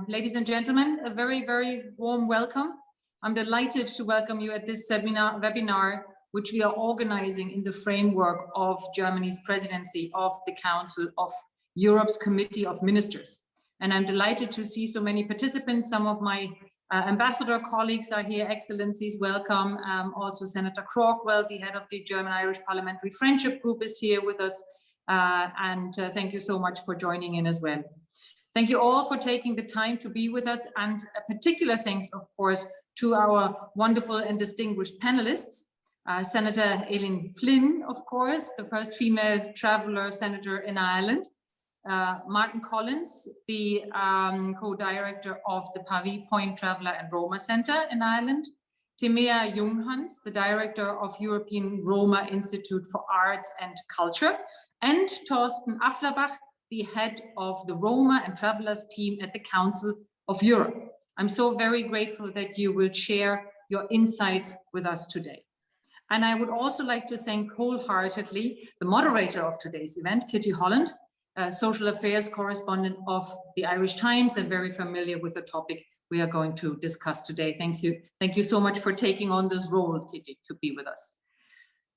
Ladies and gentlemen, a very, very warm welcome. I'm delighted to welcome you at this webinar, which we are organizing in the framework of Germany's presidency of the Council of Europe's Committee of Ministers. And I'm delighted to see so many participants. Some of my ambassador colleagues are here. Excellencies, welcome. Also Senator Crockwell, the head of the German-Irish Parliamentary Friendship Group, is here with us. Thank you so much for joining in as well. Thank you all for taking the time to be with us, and a particular thanks, of course, to our wonderful and distinguished panelists. Senator Eileen Flynn, of course, the first female traveller senator in Ireland. Martin Collins, the co-director of the Pavee Point Traveller and Roma Centre in Ireland. Timea Junghaus, the director of European Roma Institute for Arts and Culture. And Thorsten Afflerbach, the head of the Roma and Travellers team at the Council of Europe. I'm so very grateful that you will share your insights with us today. And I would also like to thank wholeheartedly the moderator of today's event, Kitty Holland, social affairs correspondent of the Irish Times and very familiar with the topic we are going to discuss today. Thank you so much for taking on this role, Kitty, to be with us.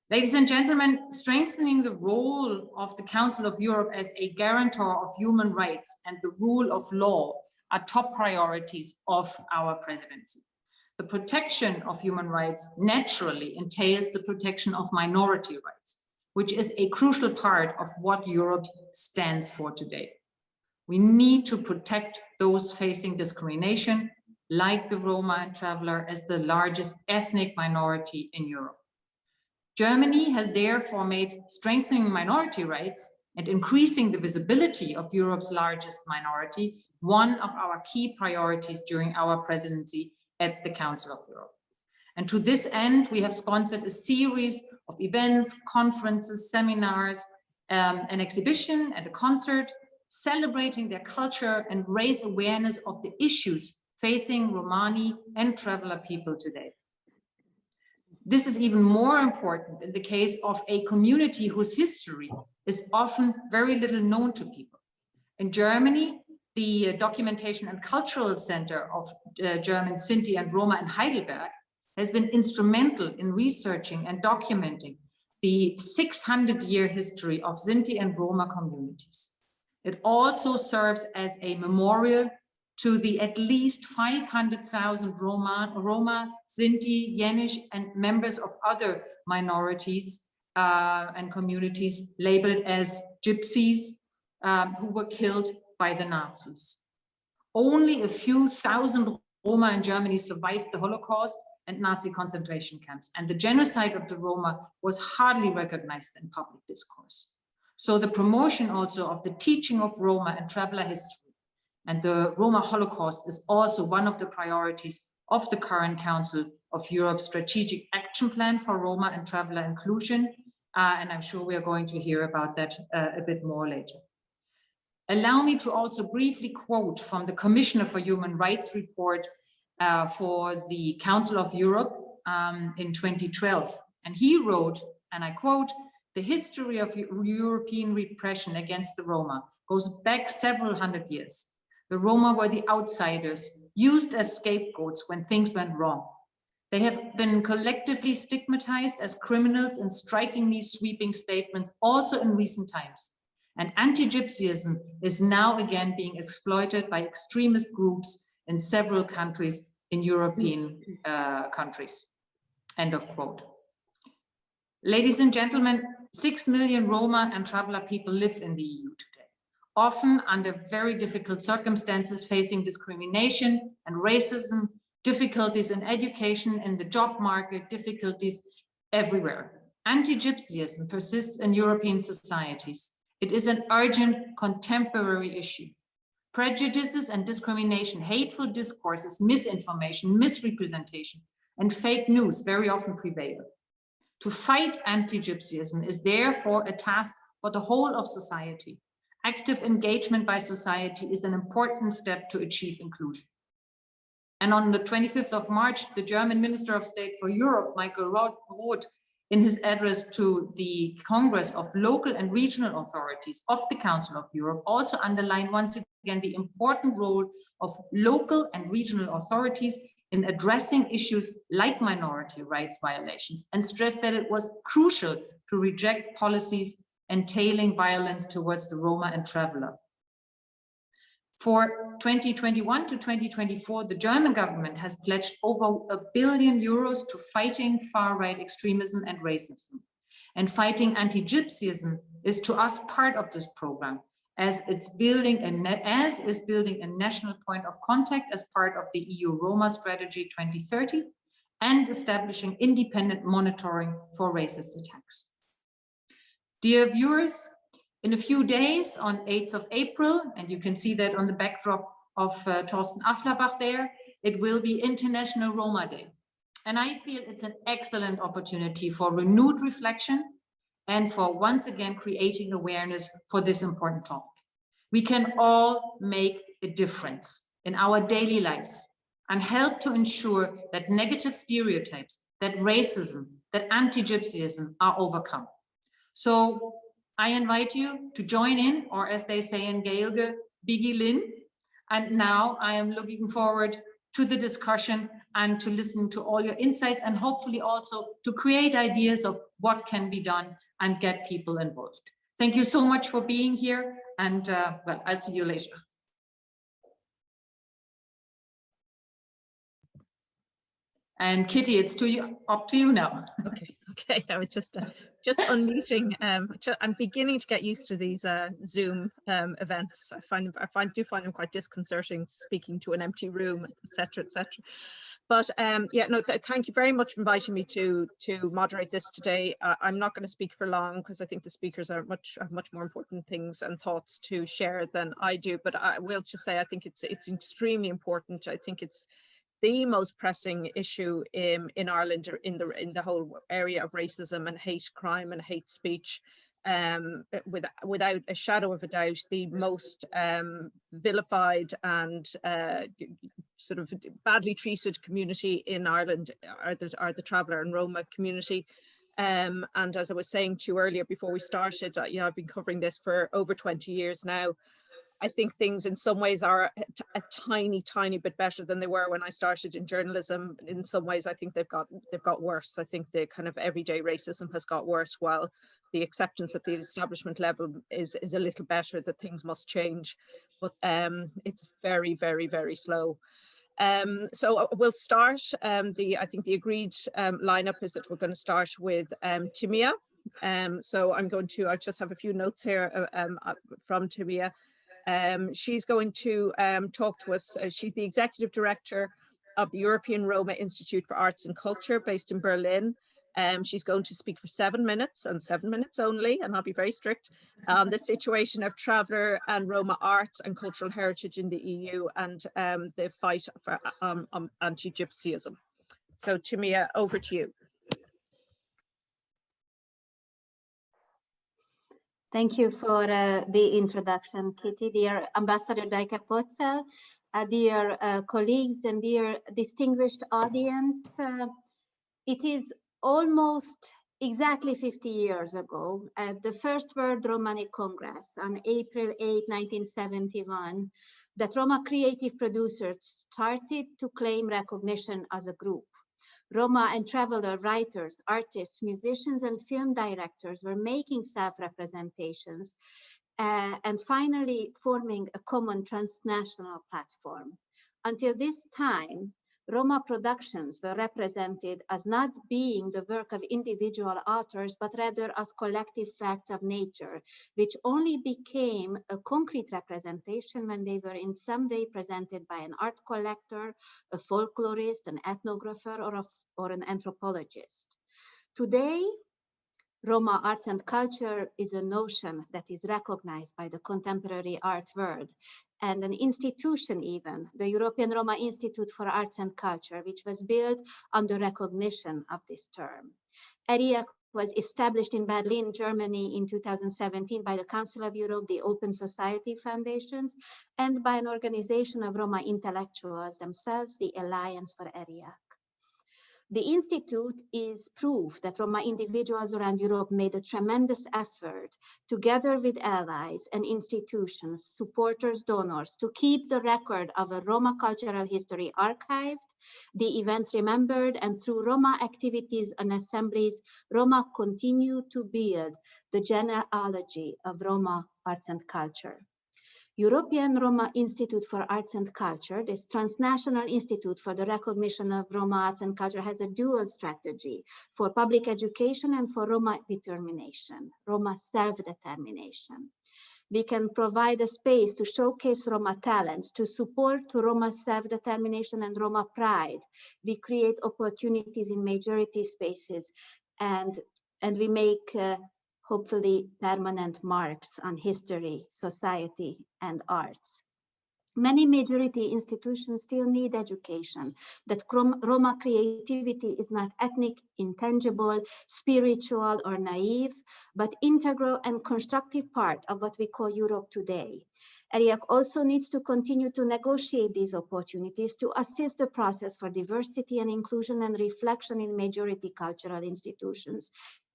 Ladies and gentlemen, strengthening the role of the Council of Europe as a guarantor of human rights and the rule of law are top priorities of our presidency. The protection of human rights naturally entails the protection of minority rights, which is a crucial part of what Europe stands for today. We need to protect those facing discrimination, like the Roma and Traveller, as the largest ethnic minority in Europe. Germany has therefore made strengthening minority rights and increasing the visibility of Europe's largest minority one of our key priorities during our presidency at the Council of Europe. And to this end, we have sponsored a series of events, conferences, seminars, an exhibition and a concert, celebrating their culture and raise awareness of the issues facing Romani and Traveller people today. This is even more important in the case of a community whose history is often very little known to people. In Germany, the Documentation and Cultural Center of German Sinti and Roma in Heidelberg has been instrumental in researching and documenting the 600-year history of Sinti and Roma communities. It also serves as a memorial to the at least 500,000 Roma, Sinti, Yenish, and members of other minorities and communities labeled as gypsies who were killed by the Nazis. Only a few thousand Roma in Germany survived the Holocaust and Nazi concentration camps, and the genocide of the Roma was hardly recognized in public discourse. So the promotion also of the teaching of Roma and Traveller history and the Roma Holocaust is also one of the priorities of the current Council of Europe's Strategic Action Plan for Roma and Traveller Inclusion, and I'm sure we are going to hear about that a bit more later. Allow me to also briefly quote from the Commissioner for Human Rights report for the Council of Europe in 2012. And he wrote, and I quote, "The history of European repression against the Roma goes back several hundred years. The Roma were the outsiders, used as scapegoats when things went wrong. They have been collectively stigmatized as criminals in strikingly sweeping statements also in recent times. And anti-Gypsyism is now again being exploited by extremist groups in several countries in European countries." End of quote. Ladies and gentlemen, 6 million Roma and Traveller people live in the EU today, often under very difficult circumstances, facing discrimination and racism, difficulties in education, in the job market, difficulties everywhere. Anti-Gypsyism persists in European societies. It is an urgent contemporary issue. Prejudices and discrimination, hateful discourses, misinformation, misrepresentation, and fake news very often prevail. To fight anti-Gypsyism is therefore a task for the whole of society. Active engagement by society is an important step to achieve inclusion. And on the 25th of March, the German Minister of State for Europe, Michael Roth, in his address to the Congress of Local and Regional Authorities of the Council of Europe, also underlined once again the important role of local and regional authorities in addressing issues like minority rights violations, and stressed that it was crucial to reject policies entailing violence towards the Roma and Traveller. For 2021 to 2024, the German government has pledged over €1 billion to fighting far-right extremism and racism. And fighting anti-Gypsyism is to us part of this program, as is building a national point of contact as part of the EU Roma Strategy 2030 and establishing independent monitoring for racist attacks. Dear viewers, in a few days, on 8th of April, and you can see that on the backdrop of Thorsten Afflerbach there, it will be International Roma Day. And I feel it's an excellent opportunity for renewed reflection and for once again creating awareness for this important topic. We can all make a difference in our daily lives and help to ensure that negative stereotypes, that racism, that anti-Gypsyism are overcome. So I invite you to join in, or as they say in Gaeilge, Biggie Lynn. And now I am looking forward to the discussion and to listen to all your insights, and hopefully also to create ideas of what can be done and get people involved. Thank you so much for being here, and well, I'll see you later. And Kitty, it's up to you now. Okay. I was just unmuting. I'm beginning to get used to these Zoom events. I do find them quite disconcerting, speaking to an empty room, etc., etc. But yeah, no, thank you very much for inviting me to moderate this today. I'm not going to speak for long because I think the speakers have much more important things and thoughts to share than I do. But I will just say I think it's extremely important. I think it's the most pressing issue in Ireland, in the whole area of racism and hate crime and hate speech. Without a shadow of a doubt, the most vilified and sort of badly treated community in Ireland are the Traveller and Roma community. And as I was saying to you earlier before we started, I've been covering this for over 20 years now. I think things in some ways are a tiny bit better than they were when I started in journalism. In some ways, I think they've got worse. I think the kind of everyday racism has got worse, while the acceptance at the establishment level is a little better, that things must change. But it's very, very, very slow. So we'll start. I think the agreed lineup is that we're going to start with Timea. So I just have a few notes here from Timea. She's going to talk to us. She's the Executive Director of the European Roma Institute for Arts and Culture based in Berlin. She's going to speak for 7 minutes and 7 minutes only, and I'll be very strict, on the situation of Traveller and Roma arts and cultural heritage in the EU and the fight for anti-Gypsyism. So Timea, over to you. Thank you for the introduction, Kitty. Dear Ambassador Deike Potzel, dear colleagues and dear distinguished audience, it is almost exactly 50 years ago at the First World Romani Congress on April 8, 1971, that Roma creative producers started to claim recognition as a group. Roma and Traveller writers, artists, musicians, and film directors were making self-representations and finally forming a common transnational platform. Until this time, Roma productions were represented as not being the work of individual authors, but rather as collective facts of nature, which only became a concrete representation when they were in some way presented by an art collector, a folklorist, an ethnographer, or an anthropologist. Today, Roma arts and culture is a notion that is recognized by the contemporary art world, and an institution even, the European Roma Institute for Arts and Culture, which was built on the recognition of this term. ERIAC was established in Berlin, Germany in 2017 by the Council of Europe, the Open Society Foundations, and by an organization of Roma intellectuals themselves, the Alliance for ERIAC. The Institute is proof that Roma individuals around Europe made a tremendous effort, together with allies and institutions, supporters, donors, to keep the record of a Roma cultural history archived, the events remembered, and through Roma activities and assemblies, Roma continue to build the genealogy of Roma arts and culture. European Roma Institute for Arts and Culture, this transnational institute for the recognition of Roma arts and culture, has a dual strategy for public education and for Roma determination, Roma self-determination. We can provide a space to showcase Roma talents, to support Roma self-determination and Roma pride. We create opportunities in majority spaces, and we make hopefully permanent marks on history, society, and arts. Many majority institutions still need education, that Roma creativity is not ethnic, intangible, spiritual, or naive, but integral and constructive part of what we call Europe today. ERIAC also needs to continue to negotiate these opportunities to assist the process for diversity and inclusion and reflection in majority cultural institutions,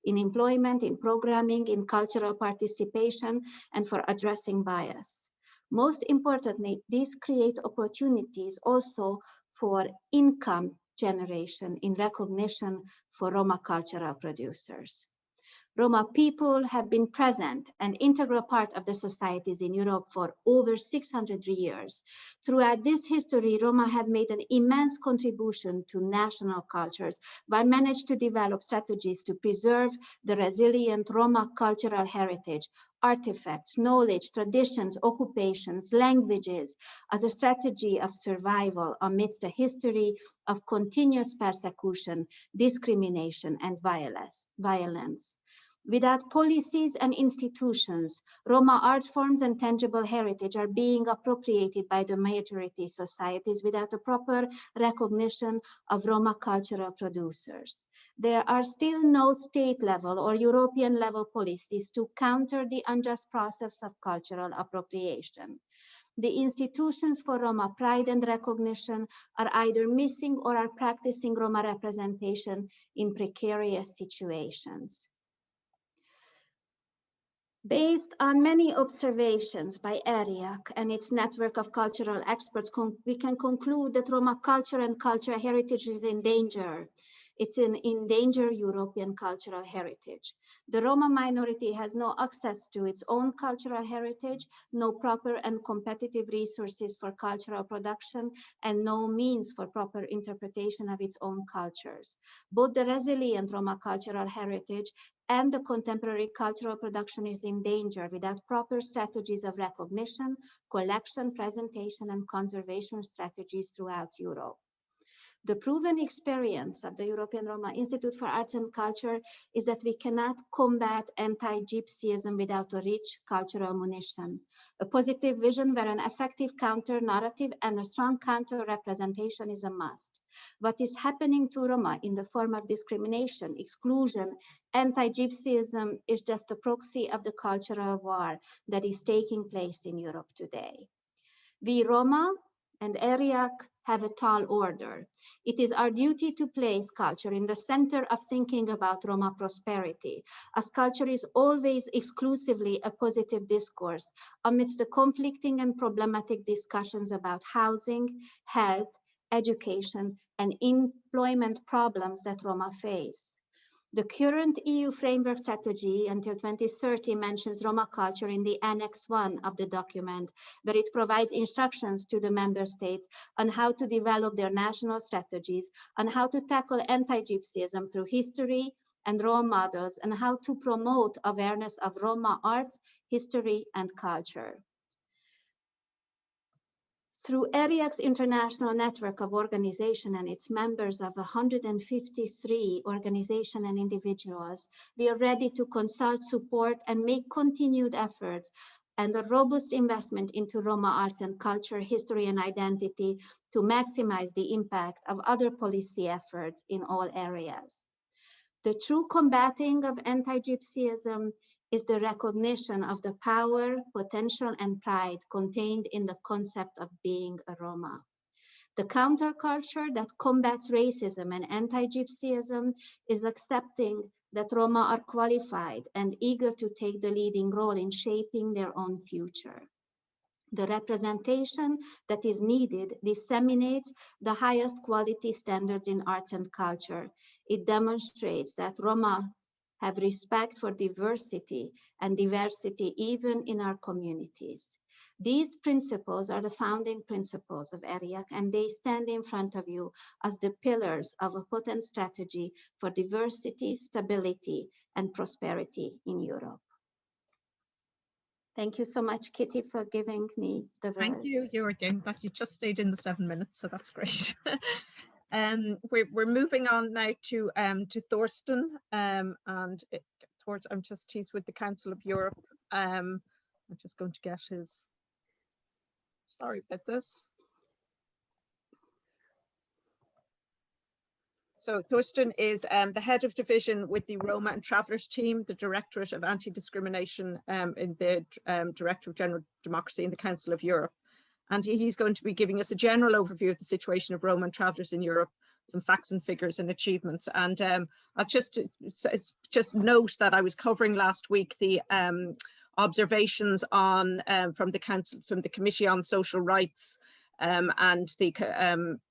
in employment, in programming, in cultural participation, and for addressing bias. Most importantly, these create opportunities also for income generation in recognition for Roma cultural producers. Roma people have been present and integral part of the societies in Europe for over 600 years. Throughout this history, Roma have made an immense contribution to national cultures, but managed to develop strategies to preserve the resilient Roma cultural heritage, artifacts, knowledge, traditions, occupations, languages, as a strategy of survival amidst a history of continuous persecution, discrimination, and violence. Without policies and institutions, Roma art forms and tangible heritage are being appropriated by the majority societies without a proper recognition of Roma cultural producers. There are still no state level or European level policies to counter the unjust process of cultural appropriation. The institutions for Roma pride and recognition are either missing or are practicing Roma representation in precarious situations. Based on many observations by ERIAC and its network of cultural experts, we can conclude that Roma culture and cultural heritage is in danger. It's an endangered European cultural heritage. The Roma minority has no access to its own cultural heritage, no proper and competitive resources for cultural production, and no means for proper interpretation of its own cultures. Both the resilient Roma cultural heritage and the contemporary cultural production is in danger without proper strategies of recognition, collection, presentation, and conservation strategies throughout Europe. The proven experience of the European Roma Institute for Arts and Culture is that we cannot combat anti-Gypsyism without a rich cultural munition. A positive vision where an effective counter-narrative and a strong counter-representation is a must. What is happening to Roma in the form of discrimination, exclusion, anti-Gypsyism is just a proxy of the cultural war that is taking place in Europe today. We Roma and ERIAC have a tall order. It is our duty to place culture in the center of thinking about Roma prosperity, as culture is always exclusively a positive discourse amidst the conflicting and problematic discussions about housing, health, education, and employment problems that Roma face. The current EU framework strategy until 2030 mentions Roma culture in the Annex 1 of the document, where it provides instructions to the member states on how to develop their national strategies, on how to tackle anti-Gypsyism through history and role models, and how to promote awareness of Roma arts, history, and culture. Through ERIAC's international network of organizations and its members of 153 organizations and individuals, we are ready to consult, support, and make continued efforts and a robust investment into Roma arts and culture, history, and identity to maximize the impact of other policy efforts in all areas. The true combating of anti-Gypsyism is the recognition of the power, potential, and pride contained in the concept of being a Roma. The counterculture that combats racism and anti-Gypsyism is accepting that Roma are qualified and eager to take the leading role in shaping their own future. The representation that is needed disseminates the highest quality standards in arts and culture. It demonstrates that Roma have respect for diversity and diversity even in our communities. These principles are the founding principles of ERIAC, and they stand in front of you as the pillars of a potent strategy for diversity, stability, and prosperity in Europe. Thank you so much, Kitty, for giving me the word. Thank you, Jürgen, that you just stayed in the 7 minutes, so that's great. We're moving on now to Thorsten, he's with the Council of Europe. I'm just going to get his, sorry about this. So Thorsten is the head of division with the Roma and Travellers team, the Directorate of Anti-Discrimination in the Director of General Democracy in the Council of Europe. And he's going to be giving us a general overview of the situation of Roma and Travellers in Europe, some facts and figures and achievements. And I'll just note that I was covering last week the observations on from the Committee on Social Rights and the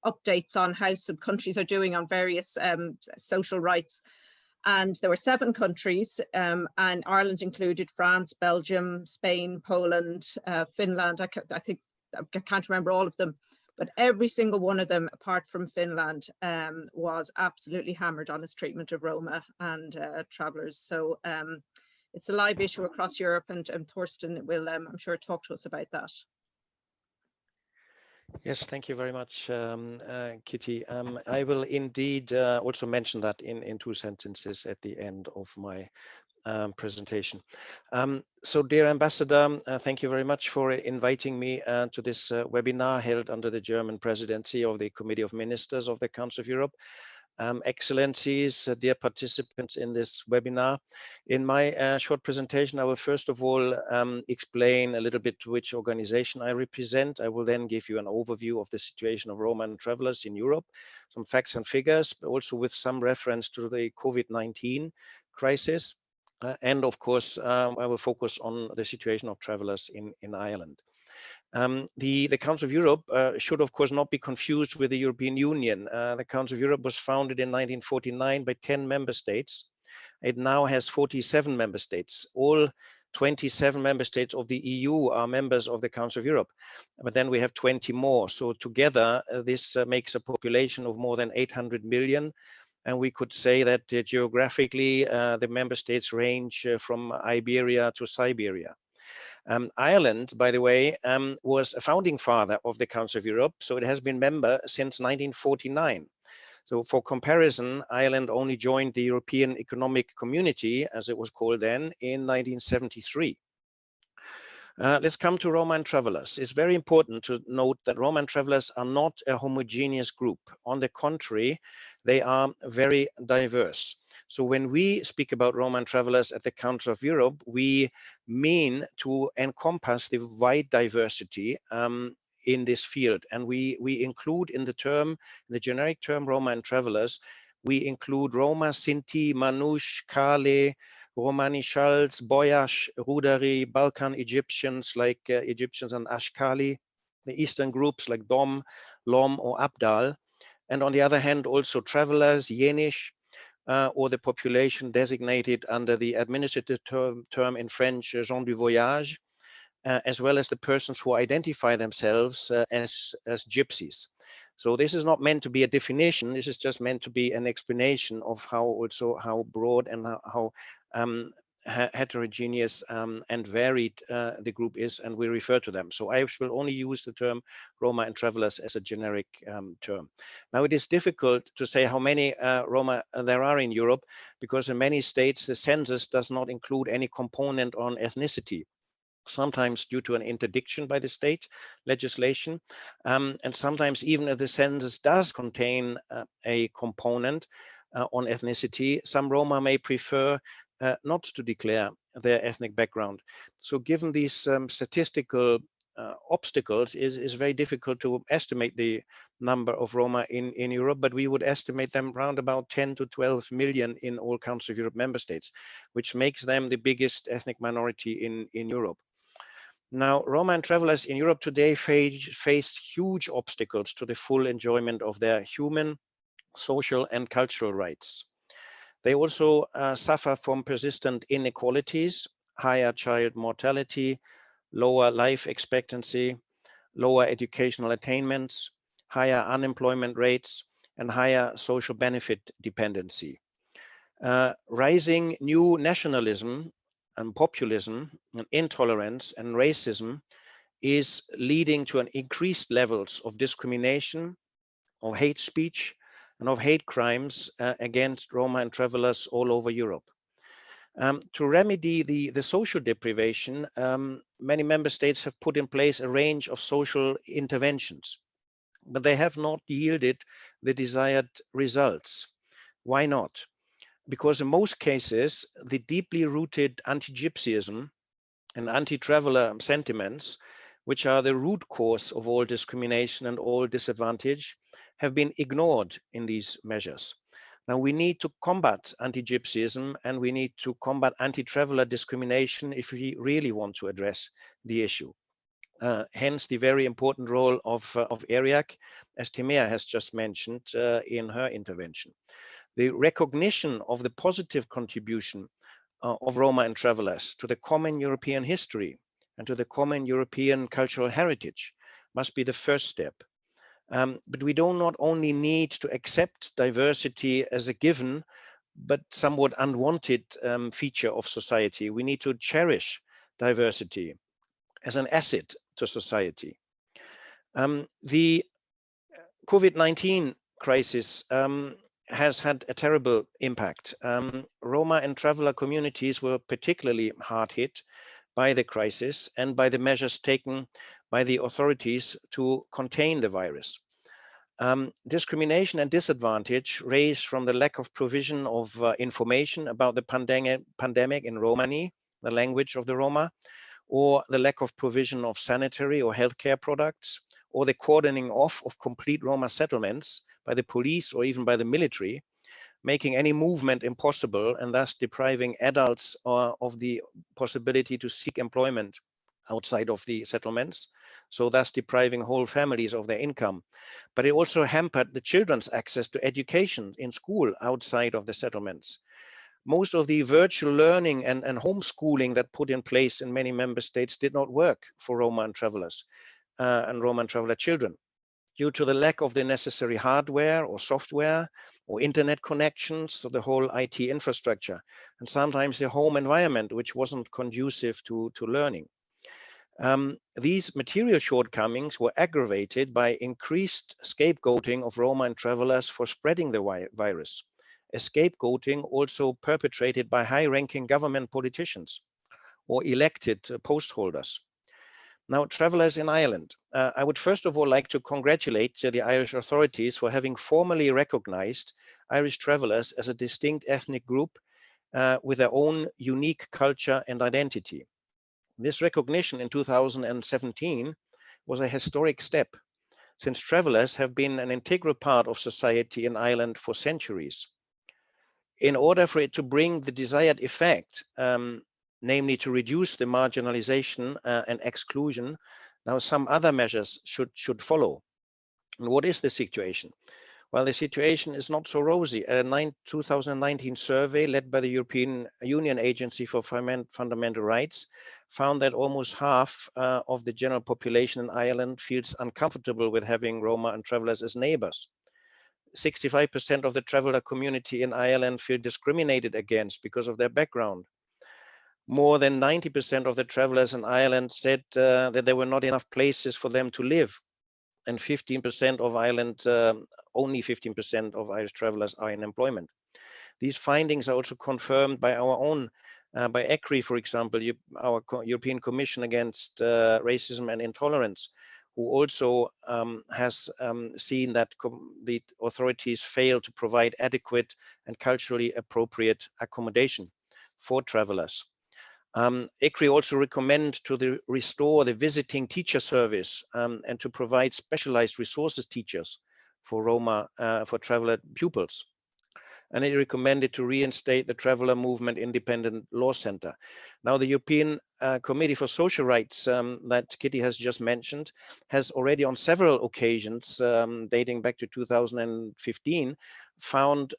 updates on how some countries are doing on various social rights. And there were 7 countries, and Ireland included France, Belgium, Spain, Poland, Finland. I think I can't remember all of them, but every single one of them, apart from Finland, was absolutely hammered on its treatment of Roma and travellers. So it's a live issue across Europe, and Thorsten will, I'm sure, talk to us about that. Yes, thank you very much, Kitty. I will indeed also mention that in 2 sentences at the end of my presentation. So dear Ambassador, thank you very much for inviting me to this webinar held under the German presidency of the Committee of Ministers of the Council of Europe. Excellencies, dear participants in this webinar. In my short presentation, I will first of all explain a little bit which organization I represent. I will then give you an overview of the situation of Roma and Travellers in Europe, some facts and figures, but also with some reference to the COVID-19 crisis. And of course, I will focus on the situation of travellers in Ireland. The Council of Europe should, of course, not be confused with the European Union. The Council of Europe was founded in 1949 by 10 member states. It now has 47 member states. All 27 member states of the EU are members of the Council of Europe, but then we have 20 more. So together, this makes a population of more than 800 million. And we could say that geographically, the member states range from Iberia to Siberia. Ireland, by the way, was a founding father of the Council of Europe, so it has been member since 1949. So for comparison, Ireland only joined the European Economic Community, as it was called then, in 1973. Let's come to Roma and Travellers. It's very important to note that Roma and Travellers are not a homogeneous group. On the contrary, they are very diverse. So when we speak about Roma and Travellers at the Council of Europe, we mean to encompass the wide diversity in this field. And we include in the generic term Roma and Travellers, we include Roma, Sinti, Manouche, Kale, Romani Schulz, Boyash, Rudari, Balkan Egyptians like Egyptians and Ashkali, the Eastern groups like Dom, Lom or Abdal. And on the other hand, also travellers, Yenish, or the population designated under the administrative term in French, gens du voyage, as well as the persons who identify themselves as gypsies. So this is not meant to be a definition. This is just meant to be an explanation of how broad and how heterogeneous and varied the group is, and we refer to them. So I will only use the term Roma and Travellers as a generic term. Now it is difficult to say how many Roma there are in Europe, because in many states the census does not include any component on ethnicity, sometimes due to an interdiction by the state legislation, and sometimes even if the census does contain a component on ethnicity, some Roma may prefer not to declare their ethnic background. So given these statistical obstacles is very difficult to estimate the number of Roma in Europe, but we would estimate them around about 10 to 12 million in all Council of Europe member states, which makes them the biggest ethnic minority in Europe. Now, Roma and Travellers in Europe today face huge obstacles to the full enjoyment of their human, social and cultural rights. They also suffer from persistent inequalities, higher child mortality, lower life expectancy, lower educational attainments, higher unemployment rates, and higher social benefit dependency. Rising new nationalism and populism and intolerance and racism is leading to an increased levels of discrimination, of hate speech, and of hate crimes against Roma and Travellers all over Europe. To remedy the social deprivation, many member states have put in place a range of social interventions, but they have not yielded the desired results. Why not? Because in most cases, the deeply rooted anti-Gypsyism and anti-traveler sentiments, which are the root cause of all discrimination and all disadvantage, have been ignored in these measures. Now we need to combat anti-Gypsyism and we need to combat anti-traveler discrimination if we really want to address the issue. Hence the very important role of Éireann, as Timea has just mentioned in her intervention. The recognition of the positive contribution of Roma and Travellers to the common European history and to the common European cultural heritage must be the first step. But we do not only need to accept diversity as a given, but somewhat unwanted feature of society. We need to cherish diversity as an asset to society. The COVID-19 crisis has had a terrible impact. Roma and traveler communities were particularly hard hit by the crisis and by the measures taken by the authorities to contain the virus. Discrimination and disadvantage raised from the lack of provision of information about the pandemic in Romani, the language of the Roma, or the lack of provision of sanitary or healthcare products, or the cordoning off of complete Roma settlements by the police or even by the military, making any movement impossible and thus depriving adults of the possibility to seek employment outside of the settlements, so thus depriving whole families of their income. But it also hampered the children's access to education in school outside of the settlements. Most of the virtual learning and homeschooling that put in place in many member states did not work for Roma and Travellers and Roma and Traveller children due to the lack of the necessary hardware or software or internet connections, so the whole IT infrastructure, and sometimes the home environment, which wasn't conducive to learning. These material shortcomings were aggravated by increased scapegoating of Roma and Travellers for spreading the virus, a scapegoating also perpetrated by high-ranking government politicians or elected post holders. Now, travellers in Ireland, I would first of all like to congratulate the Irish authorities for having formally recognized Irish travellers as a distinct ethnic group with their own unique culture and identity. This recognition in 2017 was a historic step, since travellers have been an integral part of society in Ireland for centuries. In order for it to bring the desired effect, namely to reduce the marginalization and exclusion, now some other measures should follow. And what is the situation? Well, the situation is not so rosy. A 2019 survey led by the European Union Agency for Fundamental Rights found that almost half of the general population in Ireland feels uncomfortable with having Roma and travellers as neighbors. 65% of the traveller community in Ireland feel discriminated against because of their background. More than 90% of the travellers in Ireland said that there were not enough places for them to live. And 15% of Ireland, only 15% of Irish travellers are in employment. These findings are also confirmed by our own, by ECRI, for example, our European Commission Against Racism and Intolerance, who also has seen that the authorities fail to provide adequate and culturally appropriate accommodation for travellers. ICRI also recommend to restore the visiting teacher service and to provide specialized resources teachers for Roma, for traveler pupils. And it recommended to reinstate the Traveller Movement Independent Law Centre. Now, the European Committee for Social Rights that Kitty has just mentioned has already on several occasions, dating back to 2015, found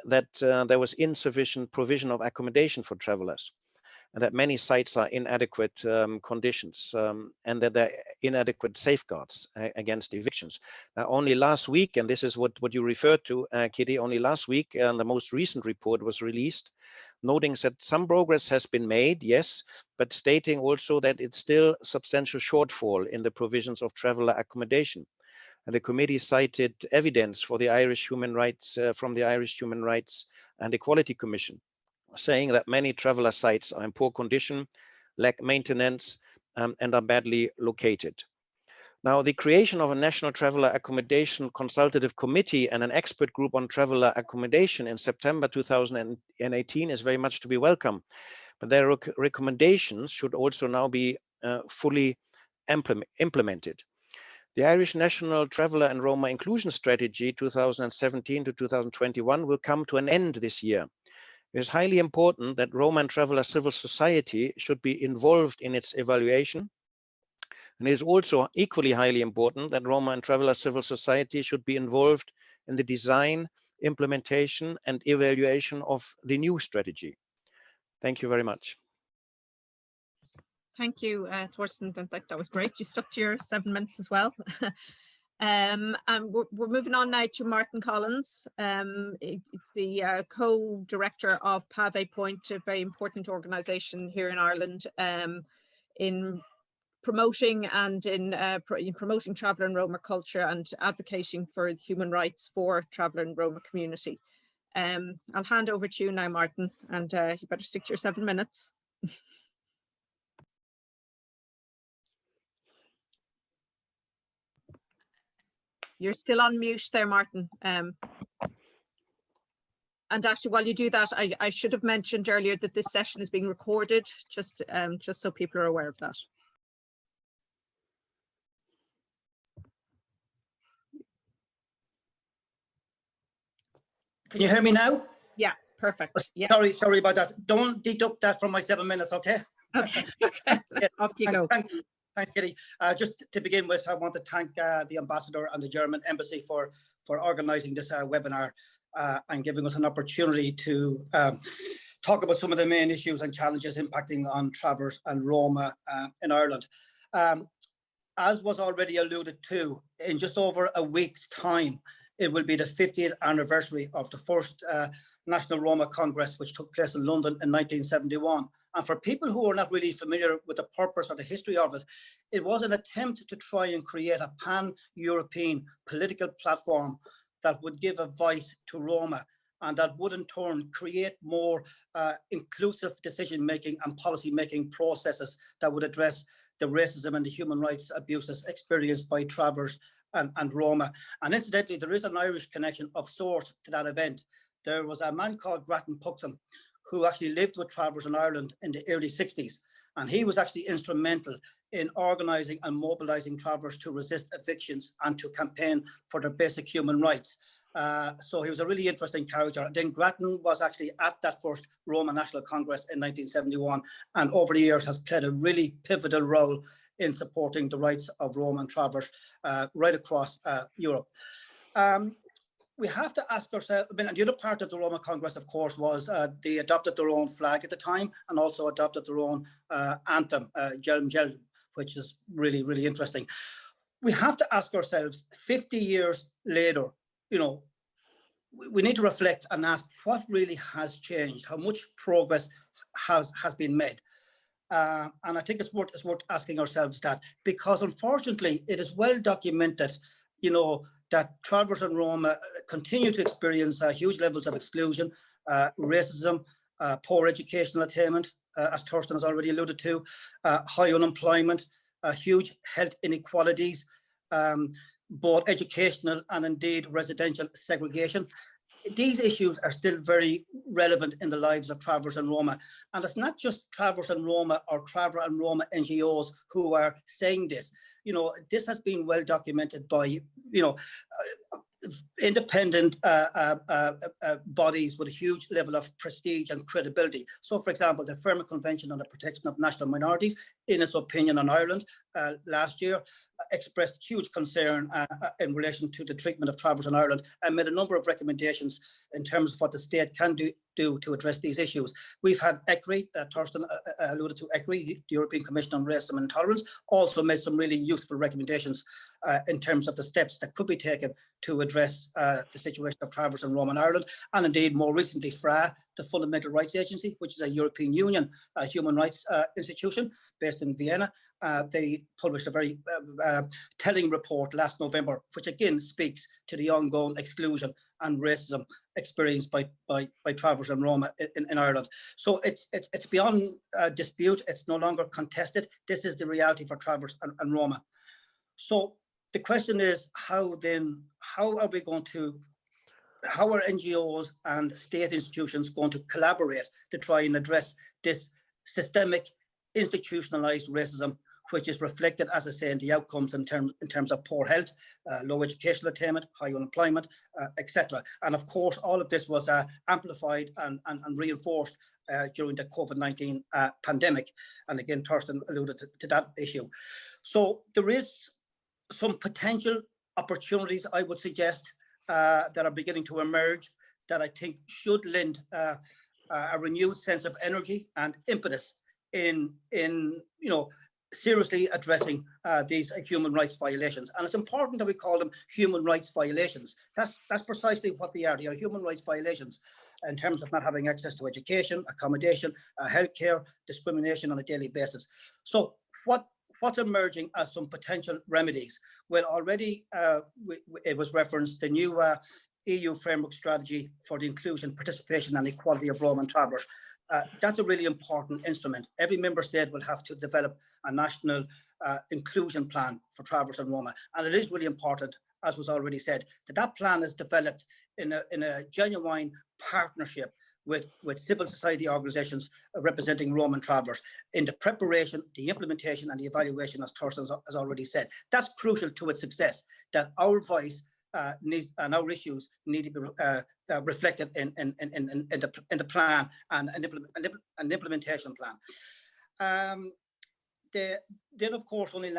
that there was insufficient provision of accommodation for travellers, and that many sites are inadequate conditions, and that there are inadequate safeguards against evictions. Now, only last week, and this is what you referred to, Kitty, only last week, the most recent report was released, noting that some progress has been made, yes, but stating also that it's still substantial shortfall in the provisions of traveller accommodation. And the committee cited evidence for the Irish human rights from the Irish Human Rights and Equality Commission, saying that many traveller sites are in poor condition, lack maintenance, and are badly located. Now, the creation of a National Traveller Accommodation Consultative Committee and an expert group on traveller accommodation in September 2018 is very much to be welcome, but their recommendations should also now be fully implemented. The Irish National Traveller and Roma Inclusion Strategy 2017 to 2021 will come to an end this year. It is highly important that Roma and Traveller civil society should be involved in its evaluation. And it is also equally highly important that Roma and Traveller civil society should be involved in the design, implementation, and evaluation of the new strategy. Thank you very much. Thank you, Thorsten. That was great. You stuck to your 7 minutes as well. And we're moving on now to Martin Collins. It's the co-director of Pavee Point, a very important organisation here in Ireland, in promoting and in promoting traveller and Roma culture and advocating for human rights for traveller and Roma community. I'll hand over to you now, Martin, and you better stick to your 7 minutes. You're still on mute there, Martin. And actually, while you do that, I should have mentioned earlier that this session is being recorded, just so people are aware of that. Can you hear me now? Yeah, perfect. Yeah. Sorry about that. Don't deduct that from my 7 minutes, okay? Okay. Yeah, Off you go. Thanks, Kitty. Just to begin with, I want to thank the ambassador and the German embassy for organising this webinar and giving us an opportunity to talk about some of the main issues and challenges impacting on travellers and Roma in Ireland. As was already alluded to, in just over a week's time, it will be the 50th anniversary of the first National Roma Congress, which took place in London in 1971. And for people who are not really familiar with the purpose or the history of it, it was an attempt to try and create a pan-European political platform that would give a voice to Roma, and that would in turn create more inclusive decision-making and policy-making processes that would address the racism and the human rights abuses experienced by travellers and Roma. And incidentally, there is an Irish connection of sorts to that event. There was a man called Potzel who actually lived with travellers in Ireland in the early 60s. And he was actually instrumental in organising and mobilising travellers to resist evictions and to campaign for their basic human rights. So he was a really interesting character. And then Grattan was actually at that first Roma National Congress in 1971, and over the years has played a really pivotal role in supporting the rights of Roma and travellers right across Europe. We have to ask ourselves, I mean, the other part of the Roma Congress, of course, was they adopted their own flag at the time and also adopted their own anthem, Jelm Jelm, which is really, really interesting. We have to ask ourselves, 50 years later, you know, we need to reflect and ask what really has changed, how much progress has been made. And I think it's worth asking ourselves that, because unfortunately it is well documented, you know, that travellers and Roma continue to experience huge levels of exclusion, racism, poor educational attainment, as Thorsten has already alluded to, high unemployment, huge health inequalities, both educational and indeed residential segregation. these issues are still very relevant in the lives of travellers and Roma. And it's not just travellers and Roma or traveller and Roma NGOs who are saying this. You know, this has been well documented by, you know, independent bodies with a huge level of prestige and credibility. So, for example, the Framework Convention on the Protection of National Minorities, in its opinion on Ireland last year, expressed huge concern in relation to the treatment of travellers in Ireland and made a number of recommendations in terms of what the state can do to address these issues. We've had ECRI, Thorsten alluded to ECRI, the European Commission on Racism and Intolerance, also made some really useful recommendations in terms of the steps that could be taken to address the situation of travellers in Roma in Ireland. And indeed, more recently, FRA, the Fundamental Rights Agency, which is a European Union human rights institution based in Vienna, they published a very telling report last November, which again speaks to the ongoing exclusion and racism experienced by travellers and Roma in Ireland. So it's beyond dispute. It's no longer contested. This is the reality for travellers and Roma. So the question is, how are NGOs and state institutions going to collaborate to try and address this systemic, institutionalized racism, which is reflected, as I say, in the outcomes in terms of poor health, low educational attainment, high unemployment, etc. And of course, all of this was amplified and reinforced during the COVID-19 pandemic. And again, Thorsten alluded to that issue. So there is some potential opportunities, I would suggest, that are beginning to emerge that I think should lend a renewed sense of energy and impetus in seriously addressing these human rights violations. And it's important that we call them human rights violations. That's precisely what they are. They are human rights violations in terms of not having access to education, accommodation, healthcare, discrimination on a daily basis. So what's emerging as some potential remedies? Well, already it was referenced, the new EU framework strategy for the inclusion, participation and equality of Roma and travellers. That's a really important instrument. Every member state will have to develop a national inclusion plan for travellers and Roma. And it is really important, as was already said, that plan is developed in a genuine partnership with civil society organisations representing Roma and travellers in the preparation, the implementation and the evaluation, as Thorsten has already said. That's crucial to its success, that our voice needs and our issues need to be reflected in the plan and an implementation plan. Then, of course, only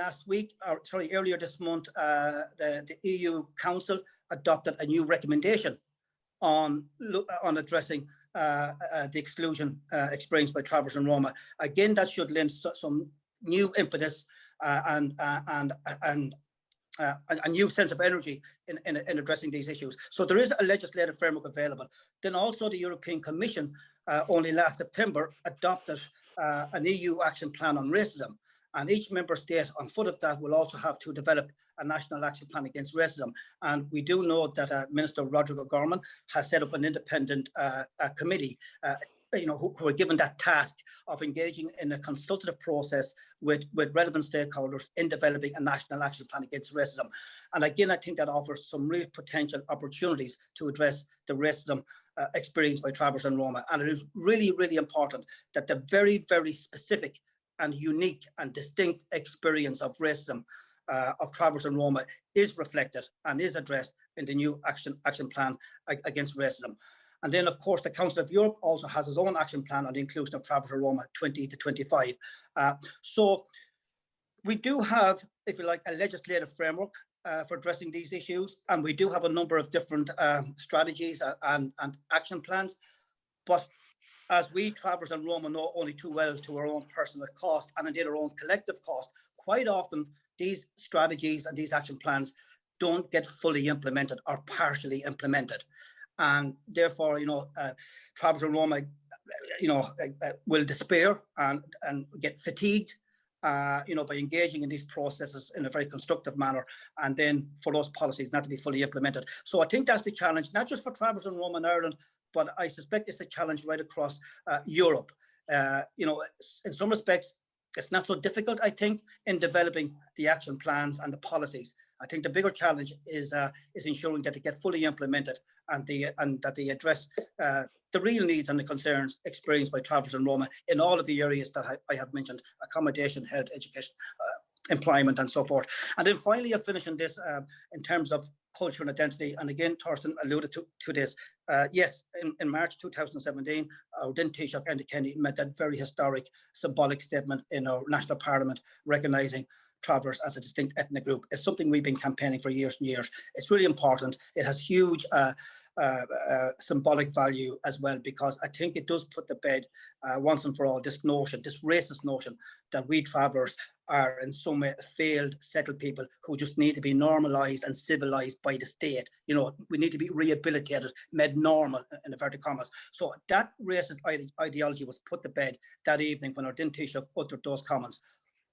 earlier this month, the EU Council adopted a new recommendation on addressing the exclusion experienced by travellers and Roma. Again, that should lend some new impetus and a new sense of energy in addressing these issues. So there is a legislative framework available. Then also the European Commission only last September adopted an EU action plan on racism. And each member state on foot of that will also have to develop a national action plan against racism. And we do know that Minister Rodrigo Gorman has set up an independent committee who are given that task of engaging in a consultative process with relevant stakeholders in developing a national action plan against racism. And again, I think that offers some real potential opportunities to address the racism experienced by travellers and Roma. And it is really, really important that the very, very specific and unique and distinct experience of racism of travellers and Roma is reflected and is addressed in the new action plan against racism. And then, of course, the Council of Europe also has its own action plan on the inclusion of travellers and Roma 20 to 25. So we do have, if you like, a legislative framework for addressing these issues. And we do have a number of different strategies and action plans. But as we travellers and Roma know only too well to our own personal cost and indeed our own collective cost, quite often these strategies and these action plans don't get fully implemented or partially implemented. And therefore, travellers and Roma, will despair and get fatigued, by engaging in these processes in a very constructive manner, and then for those policies not to be fully implemented. So I think that's the challenge, not just for travellers and Roma in Ireland, but I suspect it's a challenge right across Europe. In some respects, it's not so difficult, I think, in developing the action plans and the policies. I think the bigger challenge is ensuring that they get fully implemented and that they address the real needs and the concerns experienced by travellers and Roma in all of the areas that I have mentioned: accommodation, health, education, employment, and so forth. And then finally, I finish on this in terms of culture and identity. And again, Thorsten alluded to this. Yes, in March 2017, our Din Taoiseach Enda Kenny made that very historic, symbolic statement in our national parliament, recognising travellers as a distinct ethnic group. It's something we've been campaigning for years and years. It's really important. It has huge symbolic value as well, because I think it does put to bed once and for all this notion, this racist notion, that we travellers are in some way failed settled people who just need to be normalised and civilised by the state. You know, we need to be rehabilitated, made normal, in inverted commas. So that racist ideology was put to bed that evening when our Din Taoiseach uttered those comments.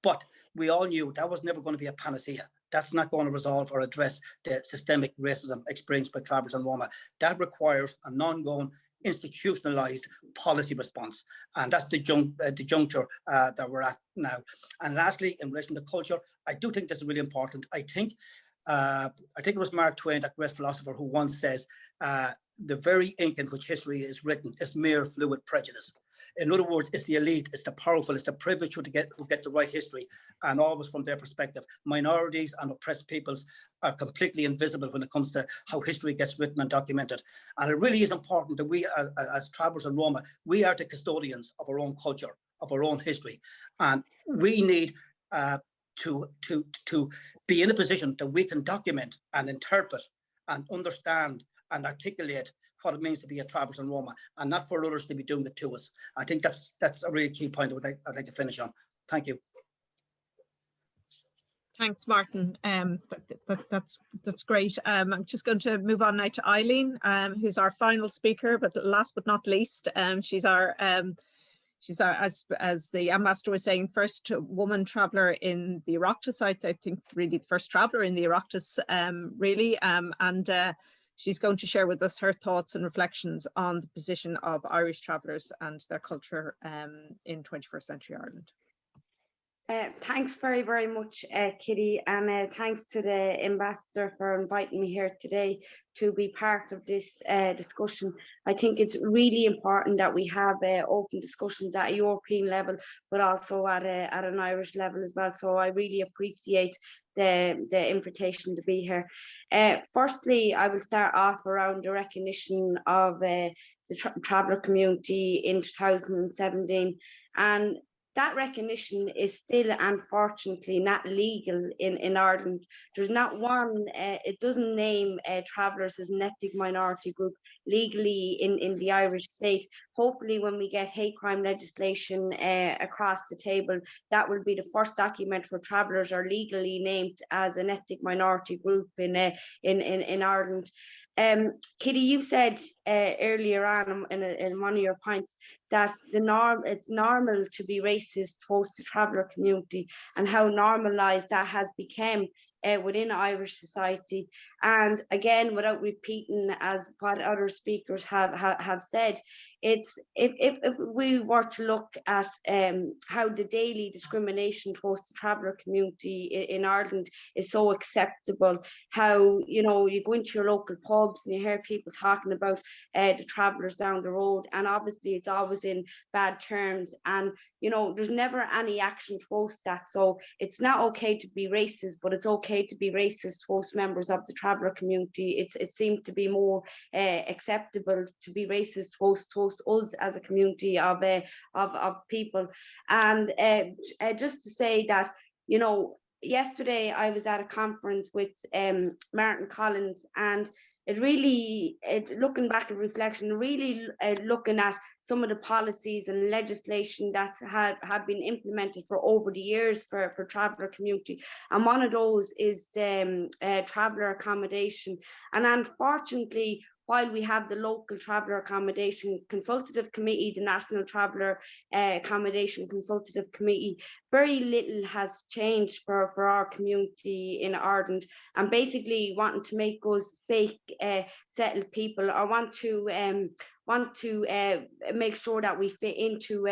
But we all knew that was never going to be a panacea. That's not going to resolve or address the systemic racism experienced by travellers and Roma. That requires an ongoing, institutionalised policy response, and that's the juncture that we're at now. And lastly, in relation to culture, I do think this is really important. I think it was Mark Twain, that great philosopher, who once says, "The very ink in which history is written is mere fluid prejudice." In other words, it's the elite, it's the powerful, it's the privileged who get the right history, and always from their perspective. Minorities and oppressed peoples are completely invisible when it comes to how history gets written and documented. And it really is important that we, as travellers and Roma, we are the custodians of our own culture, of our own history, and we need to be in a position that we can document and interpret and understand and articulate what it means to be a travellers and Roma, and not for others to be doing it to us. I think that's a really key point I'd like to finish on. Thank you. Thanks, Martin. That's great. I'm just going to move on now to Eileen, who's our final speaker, but last but not least, she's our as the ambassador was saying, first woman traveller in the Oireachtas. I think really the first traveller in the Oireachtas, really, and she's going to share with us her thoughts and reflections on the position of Irish travellers and their culture in 21st century Ireland. Thanks very, very much, Kitty, and thanks to the ambassador for inviting me here today to be part of this discussion. I think it's really important that we have open discussions at a European level, but also at an Irish level as well. So I really appreciate the invitation to be here. Firstly, I will start off around the recognition of the traveller community in 2017, and that recognition is still, unfortunately, not legal in Ireland. There's not one, it doesn't name travellers as an ethnic minority group legally in the Irish state. Hopefully, when we get hate crime legislation across the table, that will be the first document where travellers are legally named as an ethnic minority group in Ireland. Kitty, you said earlier on in one of your points that it's normal to be racist towards the traveller community, and how normalised that has become within Irish society. And again, without repeating as what other speakers have said, it's if we were to look at how the daily discrimination towards the traveller community in Ireland is so acceptable, how, you know, you go into your local pubs and you hear people talking about the travellers down the road, and obviously it's always in bad terms, and you know, there's never any action towards that. So it's not okay to be racist, but it's okay to be racist towards members of the traveller community. It seemed to be more acceptable to be racist towards us as a community of people. And just to say that, you know, yesterday I was at a conference with Martin Collins, and it really, looking back at reflection, really looking at some of the policies and legislation that have been implemented for over the years for traveller community. And one of those is the traveller accommodation. And unfortunately, while we have the local traveller accommodation consultative committee, the National Traveller Accommodation Consultative Committee, very little has changed for our community in Ireland, and basically wanting to make us fake settled people, or want to want to make sure that we fit into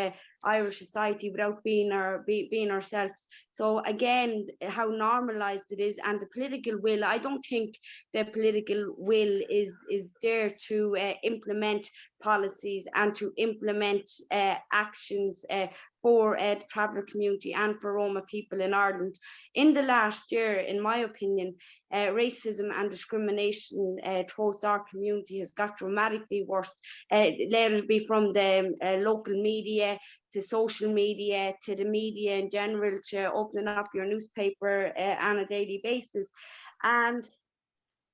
Irish society without being ourselves. So again, how normalized it is, and the political will. I don't think the political will is there to implement policies and to implement actions for the traveller community and for Roma people in Ireland. In the last year, in my opinion, racism and discrimination towards our community has got dramatically worse. Let it be from the local media to social media to the media in general, to opening up your newspaper on a daily basis. And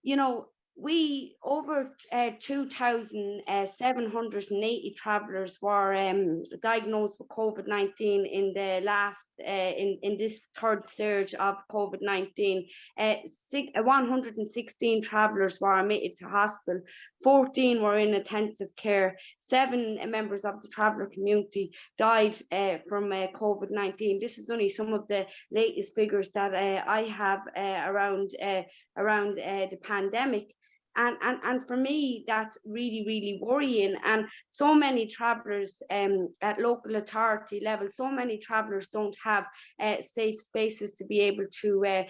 you know, we over 2,780 travellers were diagnosed with COVID-19 in the last in this third surge of COVID-19. 116 travellers were admitted to hospital, 14 were in intensive care, 7 members of the traveller community died from COVID-19. This is only some of the latest figures that I have around the pandemic. And for me, that's really, really worrying. And so many travellers at local authority level, so many travellers don't have safe spaces to be able to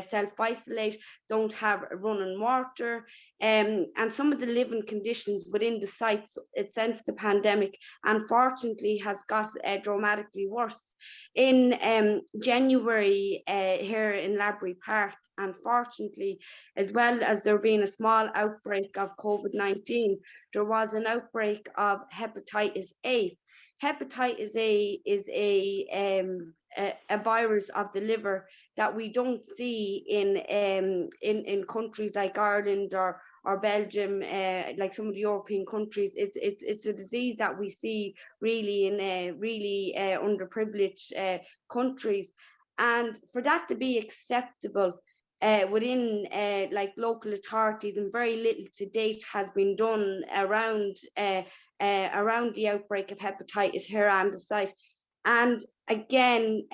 self-isolate, don't have running water, and some of the living conditions within the sites since the pandemic, unfortunately, has got dramatically worse. In January here in Laborie Park, unfortunately, as well as there being a small outbreak of COVID-19, there was an outbreak of hepatitis A. Hepatitis A is a virus of the liver that we don't see in countries like Ireland or Belgium, like some of the European countries. It's a disease that we see really in underprivileged countries, and for that to be acceptable within like local authorities, and very little to date has been done around the outbreak of hepatitis here on the site. And again,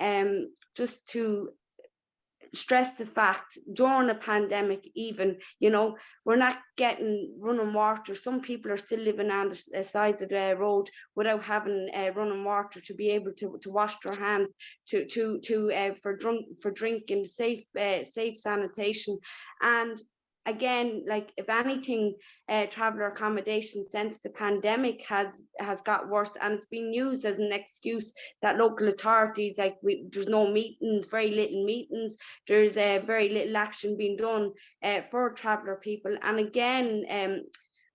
just to stress the fact, during a pandemic, even, you know, we're not getting running water. Some people are still living on the sides of the road without having running water to be able to wash their hands, for drinking, safe sanitation. And again, like, if anything, traveller accommodation since the pandemic has got worse, and it's been used as an excuse that local authorities, like, there's no meetings, very little meetings, there's very little action being done for traveller people. And again,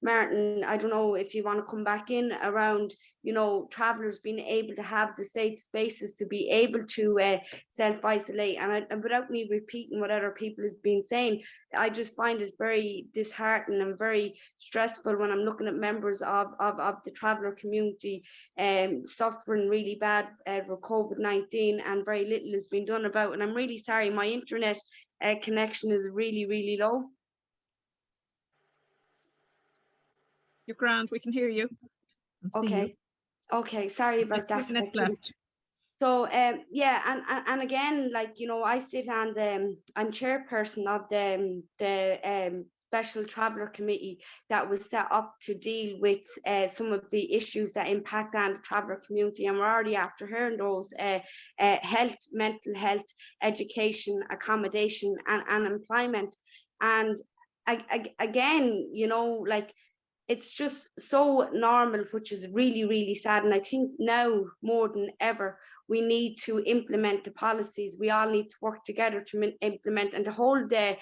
Martin, I don't know if you want to come back in around, you know, travellers being able to have the safe spaces to be able to self-isolate. And without me repeating what other people has been saying, I just find it very disheartening and very stressful when I'm looking at members of the traveller community suffering really bad for COVID-19, and very little has been done about it. And I'm really sorry, my internet connection is really, really low. You're grand, we can hear you. Okay. Okay, sorry about that. Left. So yeah, and again, like, you know, I sit on I'm chairperson of the special traveller committee that was set up to deal with some of the issues that impact on the traveller community, and we're already after hearing those: health, mental health, education, accommodation, and employment. And again, you know, like, it's just so normal, which is really, really sad. And I think now more than ever, we need to implement the policies. We all need to work together to implement and to hold the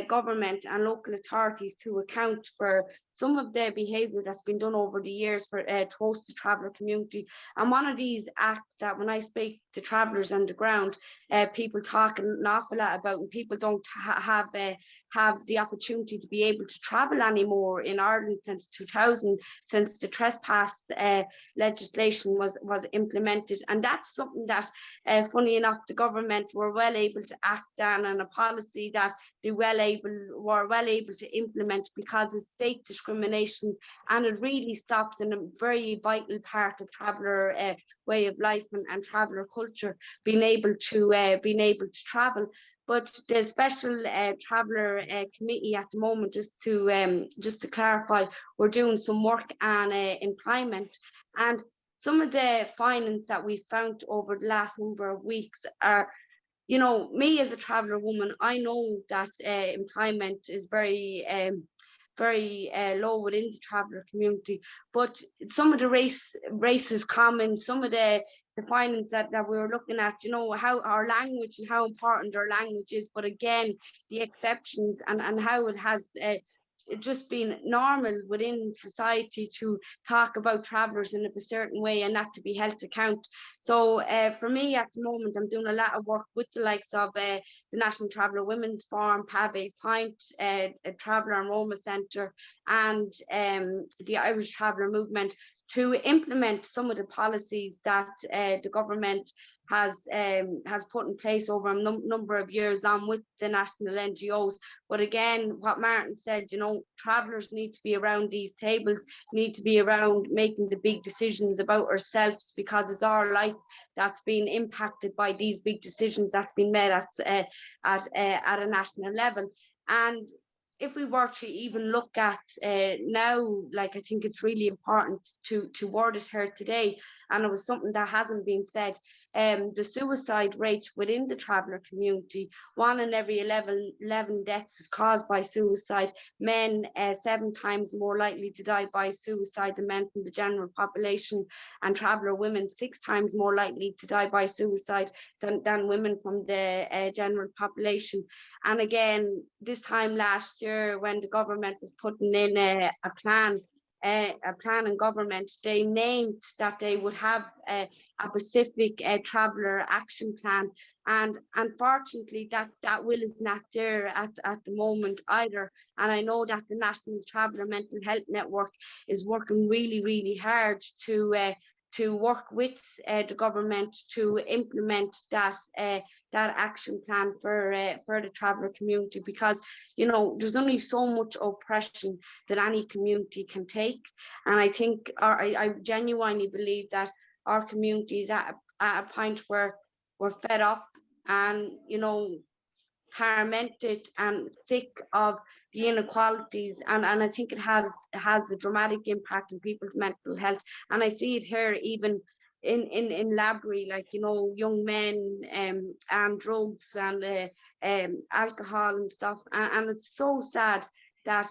government and local authorities to account for some of the behaviour that's been done over the years for to host the traveller community. And one of these acts that, when I speak to travellers on the ground, people talk an awful lot about, and people don't have the opportunity to be able to travel anymore in Ireland since 2000, since the trespass legislation was implemented. And that's something that, funny enough, the government were well able to act on, and a policy that they were well able to implement, because of state discrimination, and it really stopped in a very vital part of traveller way of life and traveller culture, being able to travel. But the special traveller committee at the moment, just to clarify, we're doing some work on employment, and some of the findings that we found over the last number of weeks are, you know, me as a traveller woman, I know that employment is very low within the traveller community, but some of the races common, some of the findings that we were looking at, you know, how our language and how important our language is, but again, the exceptions and how it has just been normal within society to talk about travellers in a certain way and not to be held to account. So for me at the moment, I'm doing a lot of work with the likes of the National Traveller Women's Forum, Pavee Point, a Traveller and Roma Centre, and the Irish Traveller Movement, to implement some of the policies that the government has put in place over a number of years, along with the national NGOs. But again, what Martin said, you know, travellers need to be around these tables, need to be around making the big decisions about ourselves, because it's our life that's being impacted by these big decisions that's been made at a national level. And if we were to even look at now, like, I think it's really important to word it here today, and it was something that hasn't been said, the suicide rate within the traveller community, 1 in every 11 deaths is caused by suicide. Men 7 times more likely to die by suicide than men from the general population, and traveller women 6 times more likely to die by suicide than women from the general population. And again, this time last year, when the government was putting in a plan in government, they named that they would have a specific traveller action plan, and unfortunately that will is not there at the moment either. And I know that the National Traveller Mental Health Network is working really hard to work with the government to implement that action plan for the traveller community, because, you know, there's only so much oppression that any community can take. And I think, I genuinely believe that our community is at a point where we're fed up and, you know, tormented and sick of the inequalities, and I think it has a dramatic impact on people's mental health. And I see it here even in Labrie, like, you know, young men and drugs and alcohol and stuff, and it's so sad that,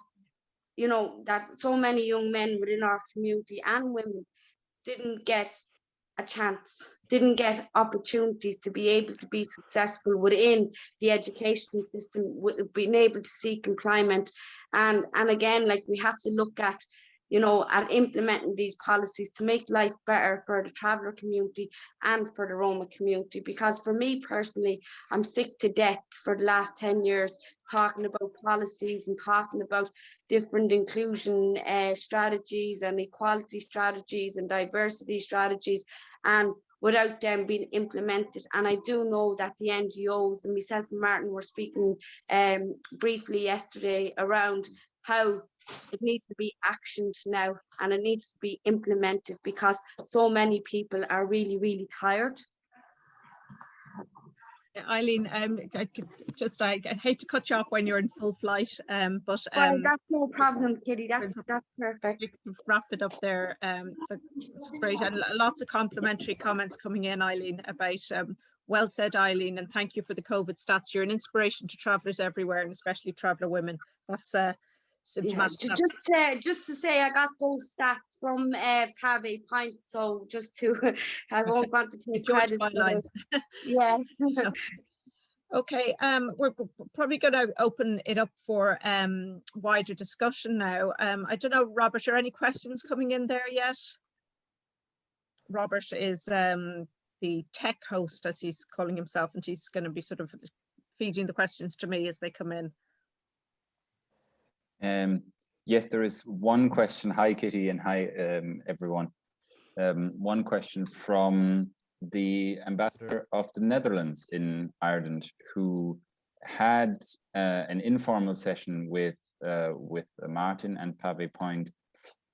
you know, that so many young men within our community and women didn't get a chance, didn't get opportunities to be able to be successful within the education system, being able to seek employment. And again, like, we have to look at, you know, at implementing these policies to make life better for the traveller community and for the Roma community. Because for me personally, I'm sick to death for the last 10 years talking about policies and talking about different inclusion strategies and equality strategies and diversity strategies, and without them being implemented. And I do know that the NGOs, and myself and Martin were speaking briefly yesterday around how it needs to be actioned now, and it needs to be implemented, because so many people are really tired. Eileen, I hate to cut you off when you're in full flight, but well, that's no problem, Kitty. That's perfect. We can wrap it up there. That's great, and lots of complimentary comments coming in, Eileen, about well said, Eileen, and thank you for the COVID stats. You're an inspiration to travellers everywhere, and especially traveller women. That's symptomatic. Yeah, just to say, I got those stats from Pavee Point, so just to, I won't want to take credit for it. Yeah. Okay, we're probably going to open it up for wider discussion now. I don't know, Robert, are any questions coming in there yet? Robert is the tech host, as he's calling himself, and he's going to be sort of feeding the questions to me as they come in. Yes, there is one question. Hi, Kitty, and hi, everyone. One question from the ambassador of the Netherlands in Ireland, who had an informal session with Martin and Pavee Point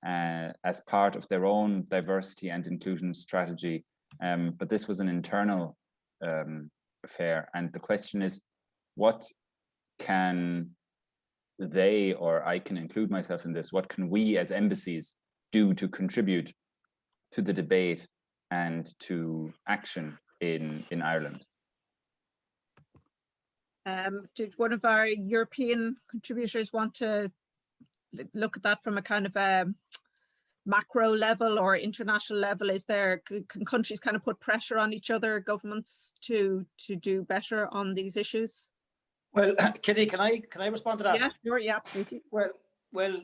as part of their own diversity and inclusion strategy. But this was an internal affair. And the question is, what can they, or I can include myself in this, what can we as embassies do to contribute to the debate and to action in Ireland? Did one of our European contributors want to look at that from a kind of a macro level or international level? Is there, can countries kind of put pressure on each other, governments, to do better on these issues? Well, Kitty, can I respond to that? Yeah, sure, yeah, absolutely. Well,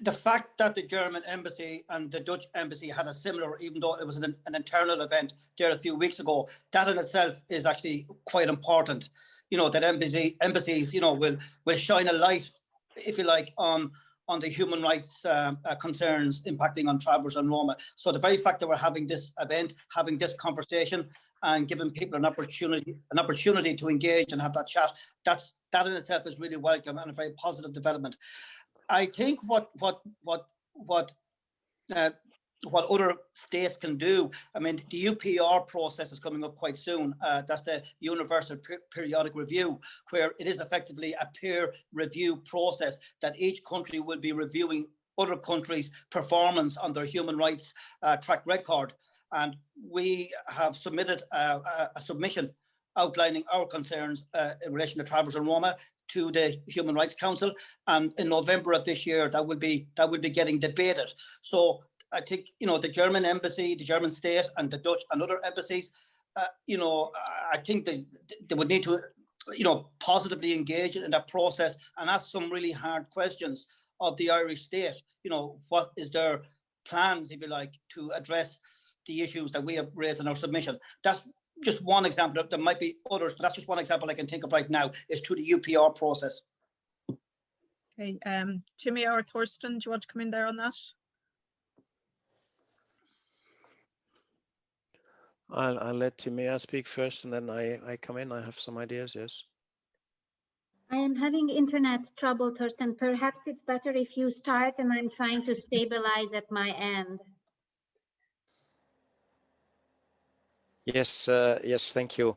the fact that the German embassy and the Dutch embassy had a similar, even though it was an internal event there a few weeks ago, that in itself is actually quite important. You know, that embassies, you know, will shine a light, if you like, on the human rights concerns impacting on travellers and Roma. So the very fact that we're having this event, having this conversation, and giving people an opportunity to engage and have that chat, that in itself is really welcome and a very positive development. I think what other states can do, I mean, the UPR process is coming up quite soon. That's the Universal Periodic Review, where it is effectively a peer review process that each country will be reviewing other countries' performance on their human rights track record. And we have submitted a submission outlining our concerns in relation to travellers and Roma to the Human Rights Council. And in November of this year, that will be getting debated. So I think, you know, the German embassy, the German state, and the Dutch and other embassies, you know, I think they would need to, you know, positively engage in that process and ask some really hard questions of the Irish state. You know, what is their plans, if you like, to address the issues that we have raised in our submission? That's just one example. There might be others, but that's just one example I can think of right now, is to the UPR process. Okay, Timea or Thorsten, do you want to come in there on that? I'll let Timea speak first, and then I come in. I have some ideas, yes. I am having internet trouble, Thorsten. Perhaps it's better if you start and I'm trying to stabilize at my end. Yes, yes, thank you.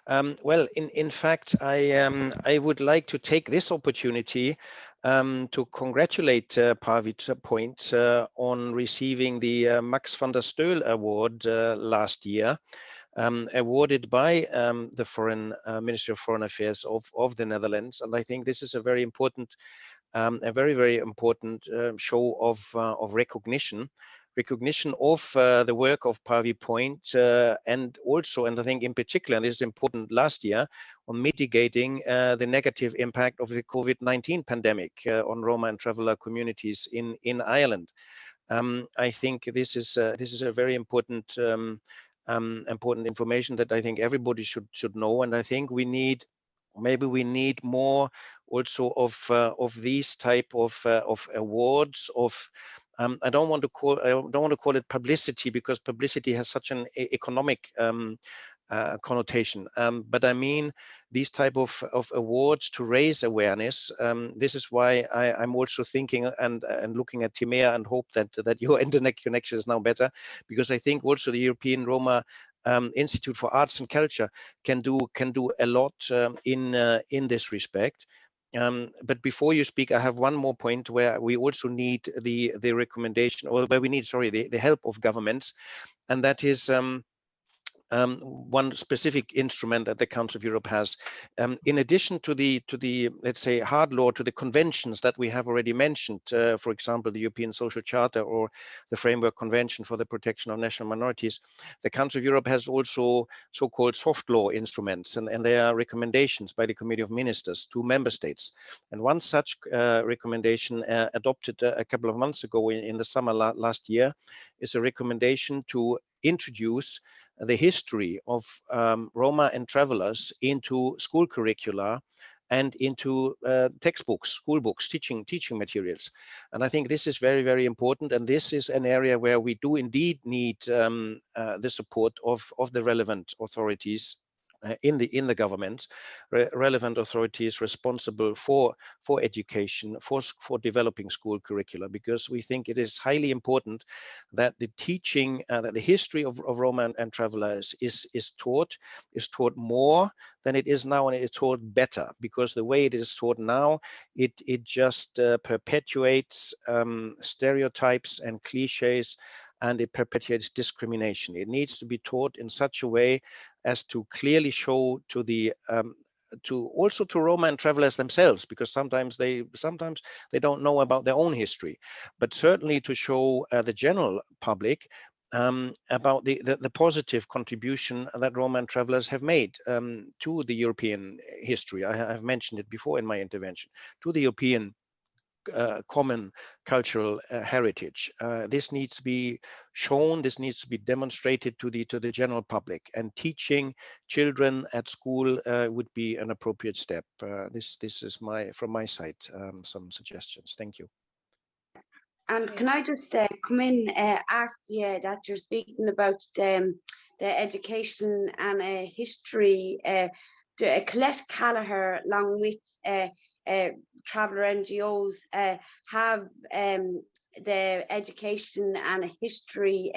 Well, in fact, I would like to take this opportunity to congratulate Pavee Point on receiving the Max van der Stoel Award last year, awarded by the Ministry of Foreign Affairs of the Netherlands. And I think this is a very important, very important show of recognition of the work of Pavee Point, and also, and I think in particular, and this is important, last year, on mitigating the negative impact of the COVID-19 pandemic on Roma and Traveller communities in Ireland. I think this is a very important important information that I think everybody should know, and I think maybe we need more also of these type of awards of. I don't want to call it publicity, because publicity has such an economic connotation. But I mean these type of awards to raise awareness. This is why I'm also thinking and looking at Timea and hope that your internet connection is now better, because I think also the European Roma Institute for Arts and Culture can do a lot in this respect. But before you speak, I have one more point where we also need the recommendation, or where we need, sorry, the help of governments, and that is one specific instrument that the Council of Europe has. In addition to the let's say hard law, to the conventions that we have already mentioned, for example, the European Social Charter or the Framework Convention for the Protection of National Minorities, the Council of Europe has also so-called soft law instruments, and there are recommendations by the Committee of Ministers to member states. And one such recommendation adopted a couple of months ago in the summer last year is a recommendation to introduce the history of Roma and Travellers into school curricula and into textbooks, school books, teaching materials. And I think this is very, very important. And this is an area where we do indeed need the support of the relevant authorities in the government, relevant authorities responsible for education, for developing school curricula, because we think it is highly important that the teaching, that the history of Roma and Travellers is taught more than it is now, and it is taught better, because the way it is taught now, it just perpetuates stereotypes and cliches, and it perpetuates discrimination. It needs to be taught in such a way as to clearly show to the also to Roma and Travellers themselves, because sometimes they don't know about their own history, but certainly to show the general public about the positive contribution that Roma and Travellers have made to the European history. I have mentioned it before in my intervention, to the European common cultural heritage. This needs to be shown, this needs to be demonstrated to the general public, and teaching children at school would be an appropriate step. This is from my side some suggestions. Thank you. And can I just come in after you that you're speaking about the education and history? Colette Callagher, along with traveller NGOs, have the education and history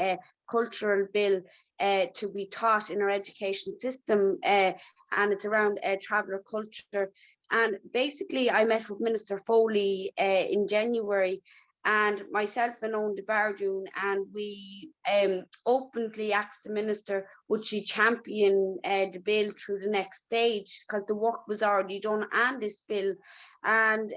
cultural bill to be taught in our education system, and it's around traveller culture. And basically, I met with Minister Foley in January, and myself and Owen de Bardune, and we openly asked the minister would she champion the bill through the next stage, because the work was already done on this bill, and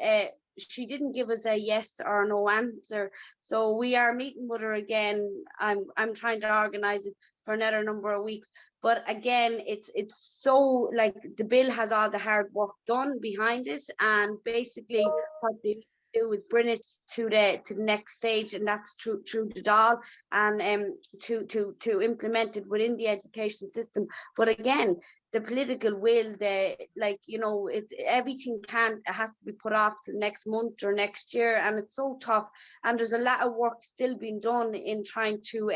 she didn't give us a yes or no answer. So we are meeting with her again. I'm trying to organise it for another number of weeks, but again, it's so, like, the bill has all the hard work done behind it, and basically what they do is bring it to the next stage, and that's through the DAL, and to implement it within the education system. But again, the political will, it's everything has to be put off to next month or next year, and it's so tough. And there's a lot of work still being done in trying to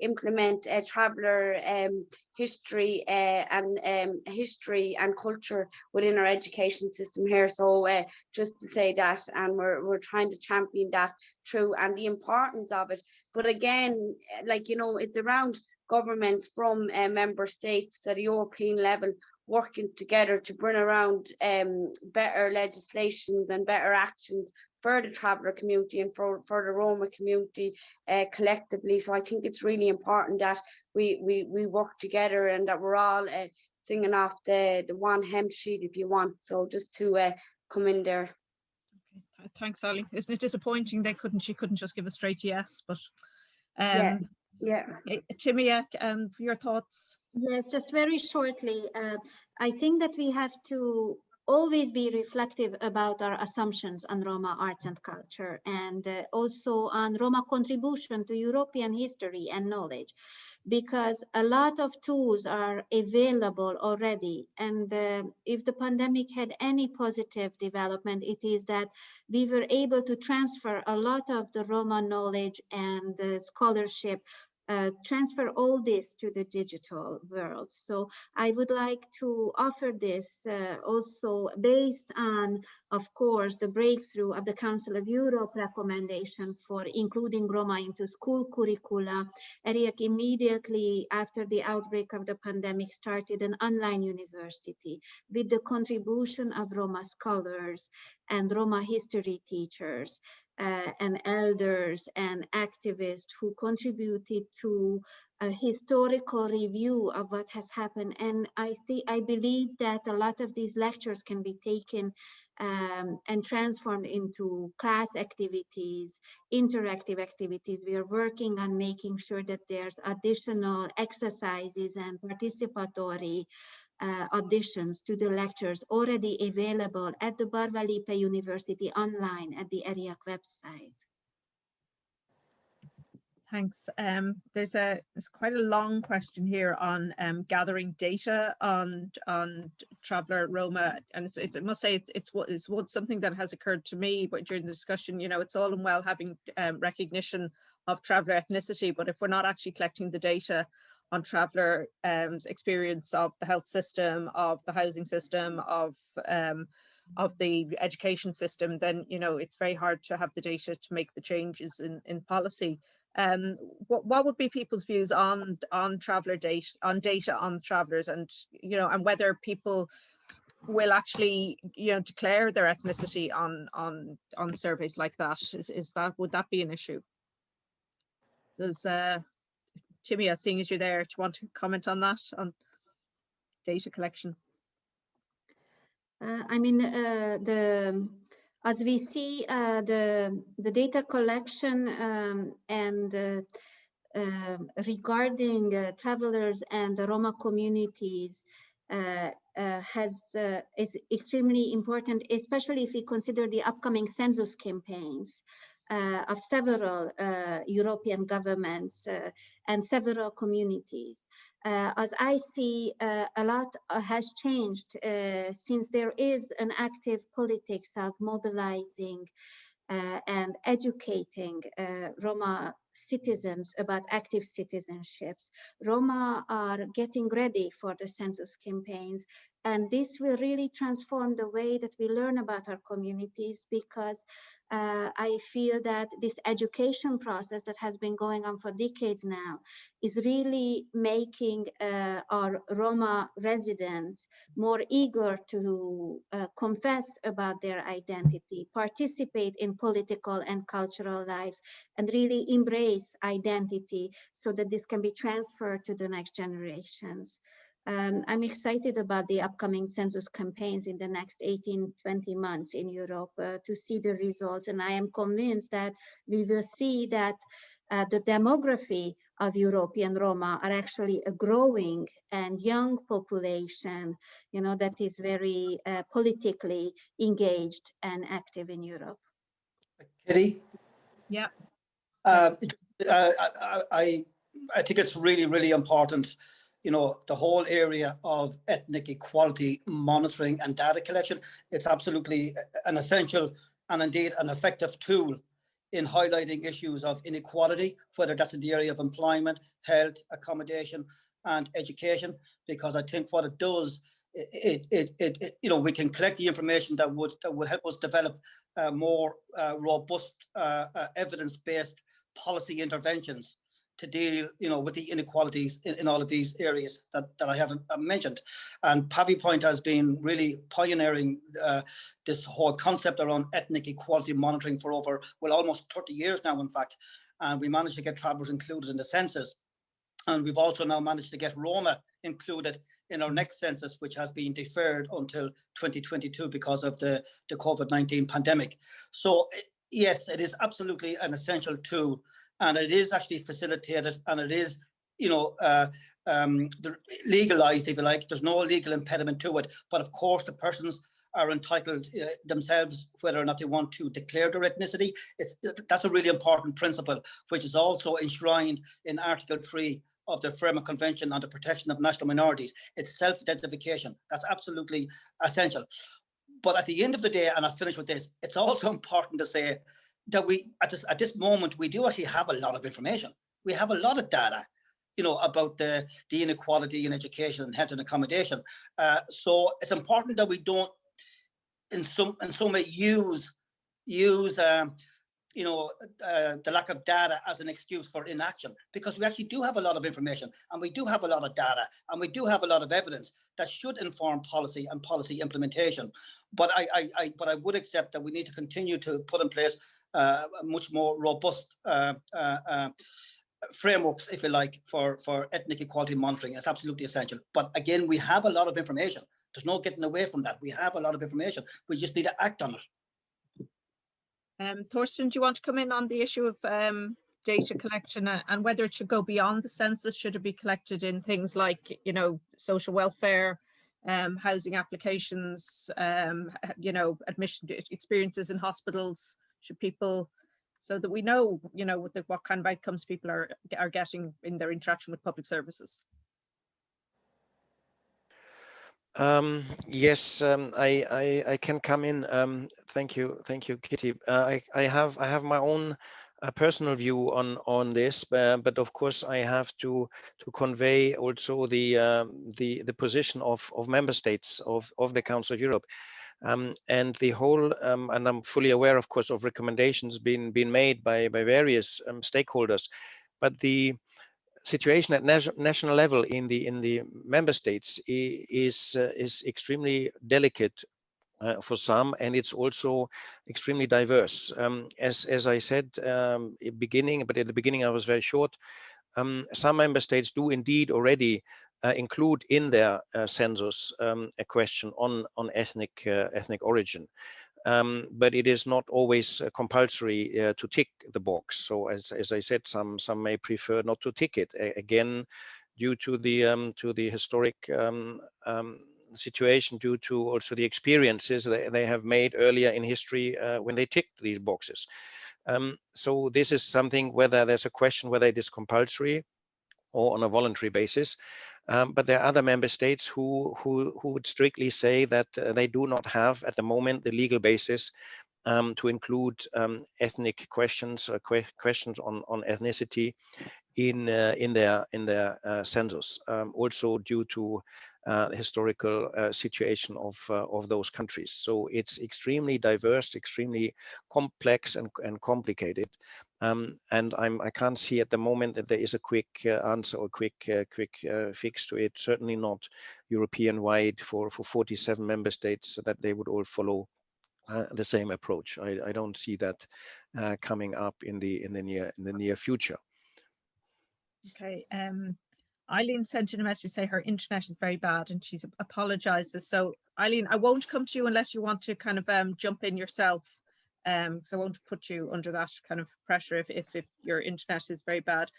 implement traveller history and culture within our education system here. So just to say that, and we're trying to champion that through, and the importance of it. But again, it's around governments from member states at a European level working together to bring around better legislations and better actions for the traveller community and for the Roma community collectively. So I think it's really important that we work together, and that we're all singing off the one hymn sheet, if you want. So just to come in there. Okay. Thanks, Eileen. Isn't it disappointing she couldn't just give a straight yes? But yeah. Timea, your thoughts? Yes, just very shortly. I think that we have to always be reflective about our assumptions on Roma arts and culture, and also on Roma contribution to European history and knowledge, because a lot of tools are available already. And if the pandemic had any positive development, it is that we were able to transfer a lot of the Roma knowledge and the scholarship, transfer all this to the digital world. So I would like to offer this also based on, of course, the breakthrough of the Council of Europe recommendation for including Roma into school curricula. ERIAC immediately after the outbreak of the pandemic started an online university with the contribution of Roma scholars and Roma history teachers and elders and activists who contributed to a historical review of what has happened. And I believe that a lot of these lectures can be taken and transformed into class activities, interactive activities. We are working on making sure that there's additional exercises and participatory auditions to the lectures already available at the Barva Lippe University online at the ERIAC website. Thanks. There's quite a long question here on gathering data on traveller Roma, and I must say it's something that has occurred to me. But during the discussion, you know, it's all and well having recognition of traveller ethnicity, but if we're not actually collecting the data on traveller experience of the health system, of the housing system, of the education system, then you know it's very hard to have the data to make the changes in policy. What would be people's views on traveller data, on travellers, and you know, and whether people will actually, you know, declare their ethnicity on surveys like that? Would that be an issue? Does Timea, seeing as you're there, do you want to comment on that, on data collection? I mean, as we see, the data collection and regarding travelers and the Roma communities is extremely important, especially if we consider the upcoming census campaigns of several European governments and several communities. As I see, a lot has changed since there is an active politics of mobilizing and educating Roma citizens about active citizenships. Roma are getting ready for the census campaigns, and this will really transform the way that we learn about our communities, because I feel that this education process that has been going on for decades now is really making our Roma residents more eager to confess about their identity, participate in political and cultural life, and really embrace identity so that this can be transferred to the next generations. I'm excited about the upcoming census campaigns in the next 18-20 months in Europe to see the results. And I am convinced that we will see that the demography of European Roma are actually a growing and young population, you know, that is very politically engaged and active in Europe. Kitty? Yeah. I think it's really, really important, you know, the whole area of ethnic equality monitoring and data collection. It's absolutely an essential and indeed an effective tool in highlighting issues of inequality, whether that's in the area of employment, health, accommodation, and education. Because I think what it does, you know, we can collect the information that would help us develop more robust evidence-based policy interventions to deal, you know, with the inequalities in all of these areas that I haven't mentioned. And Pavee Point has been really pioneering this whole concept around ethnic equality monitoring for over, well, almost 30 years now, in fact. And we managed to get travellers included in the census. And we've also now managed to get Roma included in our next census, which has been deferred until 2022 because of the COVID-19 pandemic. So yes, it is absolutely an essential tool, and it is actually facilitated, and it is, you know, legalized, if you like. There's no legal impediment to it, but of course the persons are entitled themselves whether or not they want to declare their ethnicity. That's a really important principle, which is also enshrined in Article 3 of the Framework Convention on the Protection of National Minorities. It's self-identification. That's absolutely essential. But at the end of the day, and I'll finish with this, it's also important to say that we, at this moment, we do actually have a lot of information. We have a lot of data, you know, about the inequality in education and health and accommodation. So it's important that we don't, in some way, use you know, the lack of data as an excuse for inaction, because we actually do have a lot of information, and we do have a lot of data, and we do have a lot of evidence that should inform policy and policy implementation. But I would accept that we need to continue to put in place a much more robust frameworks, if you like, for ethnic equality monitoring. It's absolutely essential. But again, we have a lot of information. There's no getting away from that. We have a lot of information. We just need to act on it. Thorsten, do you want to come in on the issue of data collection and whether it should go beyond the census? Should it be collected in things like, you know, social welfare, housing applications, you know, admission experiences in hospitals? Should people so that we know, you know, what kind of outcomes people are getting in their interaction with public services? Yes, I can come in. Thank you, Kitty. I have my own personal view on this, but of course I have to convey also the position of member states of the Council of Europe, and the whole. And I'm fully aware, of course, of recommendations being made by various stakeholders, but the situation at national level in the member states is extremely delicate for some, and it's also extremely diverse. As I said at the beginning I was very short. Some member states do indeed already include in their census a question on ethnic origin. But it is not always compulsory to tick the box. So as I said, some may prefer not to tick it, again, due to the historic situation, due to also the experiences that they have made earlier in history when they ticked these boxes. So this is something, whether there's a question whether it is compulsory or on a voluntary basis. But there are other member states who would strictly say that they do not have at the moment the legal basis to include ethnic questions or questions on ethnicity in their census, also due to the historical situation of those countries. So it's extremely diverse, extremely complex and complicated. And I can't see at the moment that there is a quick answer or quick fix to it. Certainly not European-wide for 47 member states, so that they would all follow the same approach. I don't see that coming up in the near future. Okay. Eileen sent in a message to say her internet is very bad and she's apologizes. So Eileen, I won't come to you unless you want to kind of jump in yourself. So I won't put you under that kind of pressure if your internet is very bad.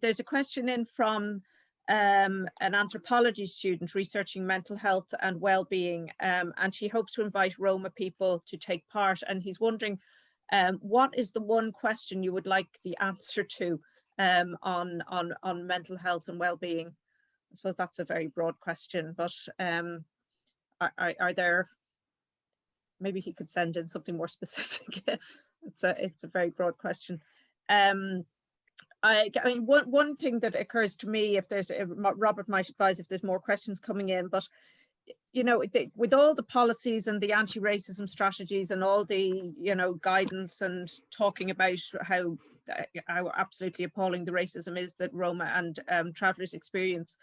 There's a question in from an anthropology student researching mental health and well-being, and he hopes to invite Roma people to take part. And he's wondering, what is the one question you would like the answer to on mental health and well-being? I suppose that's a very broad question, but are there, maybe he could send in something more specific. It's a very broad question. I mean, one thing that occurs to me, if there's Robert might advise if there's more questions coming in, but you know, with all the policies and the anti-racism strategies and all the, you know, guidance and talking about how absolutely appalling the racism is that Roma and travellers experience,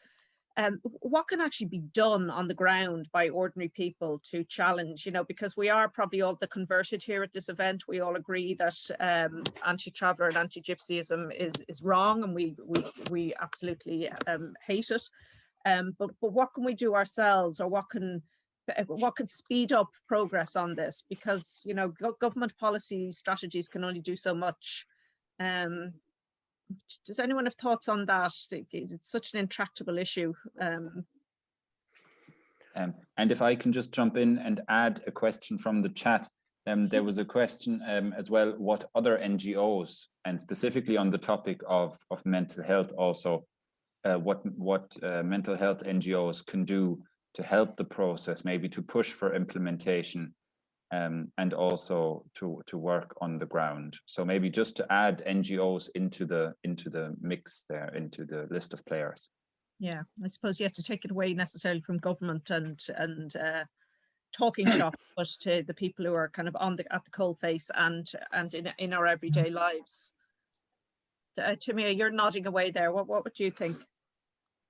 what can actually be done on the ground by ordinary people to challenge, you know, because we are probably all the converted here at this event. We all agree that anti-traveller and anti-gypsyism is wrong, and we absolutely hate it. But what can we do ourselves, or what can speed up progress on this? Because, you know, government policy strategies can only do so much. Does anyone have thoughts on that? It's such an intractable issue. And if I can just jump in and add a question from the chat. There was a question as well, what other NGOs, and specifically on the topic of mental health also, what mental health NGOs can do to help the process, maybe to push for implementation, and also to work on the ground. So maybe just to add NGOs into the mix there, into the list of players. Yeah, I suppose you have to take it away necessarily from government and talking shop, but to the people who are kind of at the coalface and in our everyday lives. Timea, you're nodding away there. What would you think?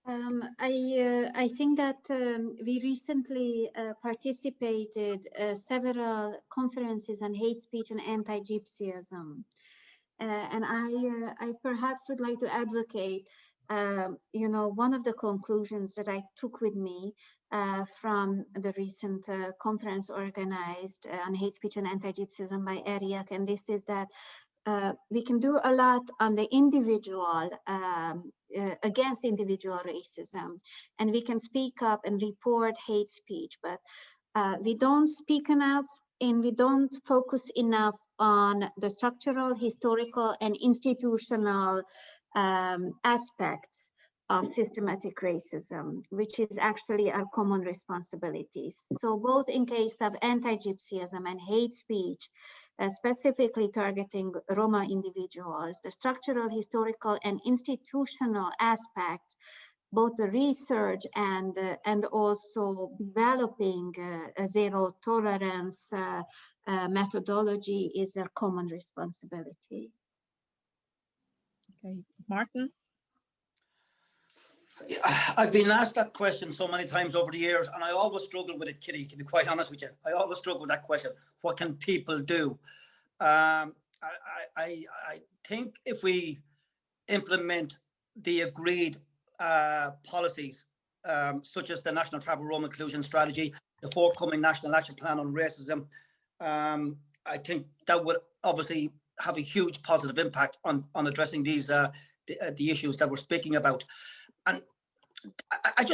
I think that we recently participated several conferences on hate speech and anti-gypsyism, and I perhaps would like to advocate, you know, one of the conclusions that I took with me from the recent conference organized on hate speech and anti-gypsyism by Éireann, and this is that we can do a lot on the individual, against individual racism, and we can speak up and report hate speech, but we don't speak enough and we don't focus enough on the structural, historical, and institutional aspects of systematic racism, which is actually our common responsibilities. So both in case of anti-Gypsyism and hate speech, specifically targeting Roma individuals, the structural, historical, and institutional aspects, both the research and also developing a zero tolerance methodology is a common responsibility. Okay, Martin. I've been asked that question so many times over the years, and I always struggle with it, Kitty, to be quite honest with you. I always struggle with that question. What can people do? I think if we implement the agreed policies, such as the National Travel Roma Inclusion Strategy, the forthcoming National Action Plan on Racism, I think that would obviously have a huge positive impact on addressing these the issues that we're speaking about. And I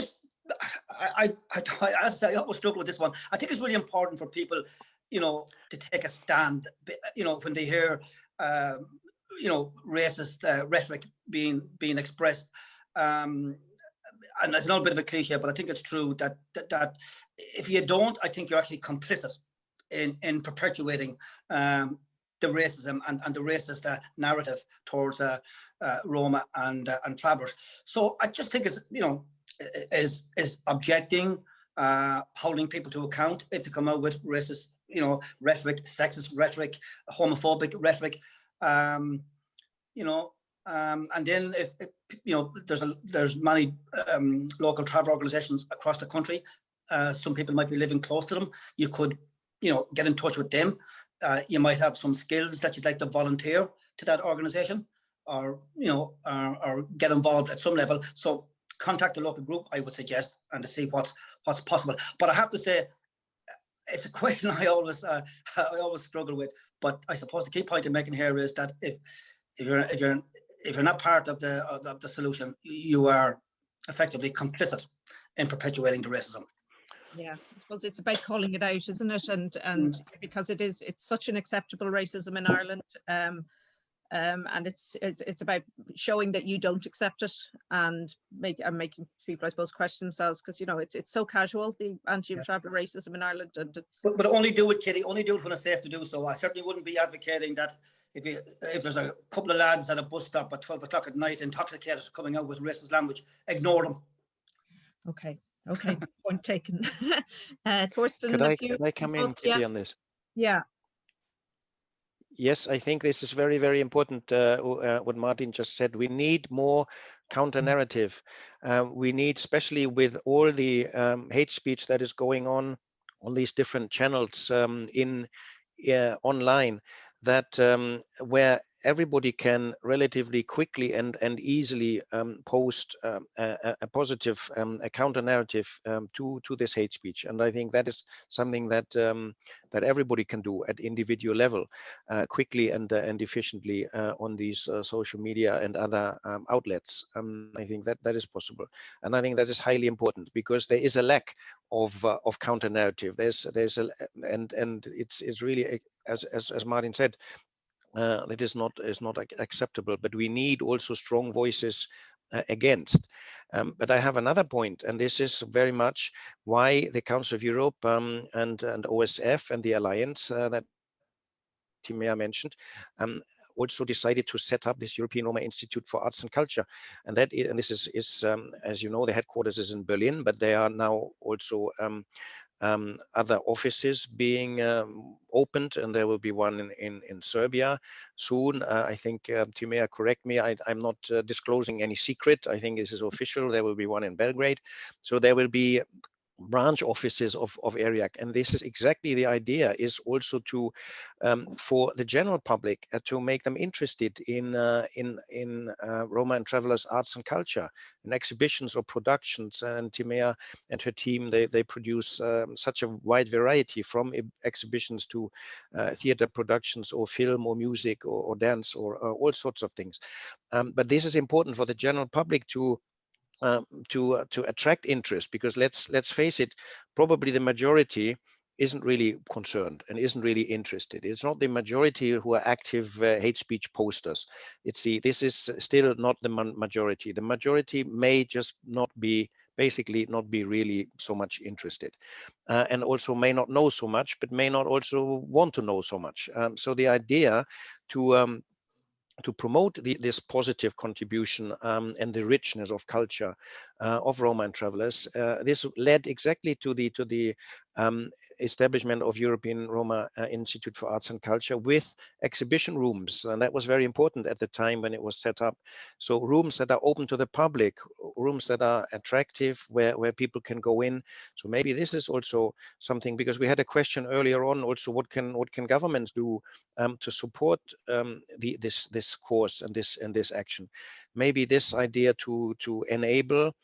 always struggle with this one. I think it's really important for people, you know, to take a stand, you know, when they hear, you know, racist rhetoric being expressed. And it's not a bit of a cliche, but I think it's true that if you don't, I think you're actually complicit in perpetuating the racism and the racist narrative towards Roma and Travellers. So I just think it's, you know, is objecting, holding people to account if they come out with racist, you know, rhetoric, sexist rhetoric, homophobic rhetoric, you know, and then if you know, there's many local travel organisations across the country. Some people might be living close to them. You could, you know, get in touch with them. You might have some skills that you'd like to volunteer to that organisation, or you know, or get involved at some level. So contact a local group, I would suggest, and to see what's possible. But I have to say, it's a question I always struggle with. But I suppose the key point I'm making here is that if you're not part of the solution, you are effectively complicit in perpetuating the racism. Yeah, I suppose it's about calling it out, isn't it? And because it's such an acceptable racism in Ireland, and it's about showing that you don't accept it and making people, I suppose, question themselves, because you know it's so casual, the anti-traveller racism in Ireland, and it's. But only do it, Kitty. Only do it when it's safe to do so. I certainly wouldn't be advocating that if there's a couple of lads at a bus stop at 12 o'clock at night, intoxicated, coming out with racist language, ignore them. Okay. Point taken. Thorsten, Could I come in, Kitty, on this? Yeah. Yes, I think this is very, very important, what Martin just said. We need more counter narrative. We need, especially with all the hate speech that is going on these different channels online, that where everybody can relatively quickly and easily post a positive a counter narrative to this hate speech. And I think that is something that that everybody can do at individual level, quickly and efficiently on these social media and other outlets. I think that is possible, and I think that is highly important, because there is a lack of counter narrative. There's a and it's really, as Martin said, that is not acceptable, but we need also strong voices against. But I have another point, and this is very much why the Council of Europe and OSF and the Alliance that Timea mentioned also decided to set up this European Roma Institute for Arts and Culture. And this is as you know, the headquarters is in Berlin, but they are now also other offices being opened, and there will be one in Serbia soon. I think Timea, correct me, I'm not disclosing any secret. I think this is official. There will be one in Belgrade. So there will be branch offices of Éireann, and this is exactly the idea, is also to for the general public to make them interested in Roma and Travellers arts and culture, and exhibitions or productions. And Timea and her team, they produce such a wide variety, from exhibitions to theater productions or film or music or dance or all sorts of things. But this is important for the general public to attract interest, because let's face it, probably the majority isn't really concerned and isn't really interested. It's not the majority who are active hate speech posters. This is still not the majority. The majority may just not be, basically not be really so much interested, and also may not know so much, but may not also want to know so much. So the idea to promote this positive contribution and the richness of culture of Roma and Travellers. This led exactly to the establishment of European Roma Institute for Arts and Culture with exhibition rooms, and that was very important at the time when it was set up. So rooms that are open to the public, rooms that are attractive, where people can go in. So maybe this is also something, because we had a question earlier on also, what can governments do to support this course and this action. Maybe this idea to enable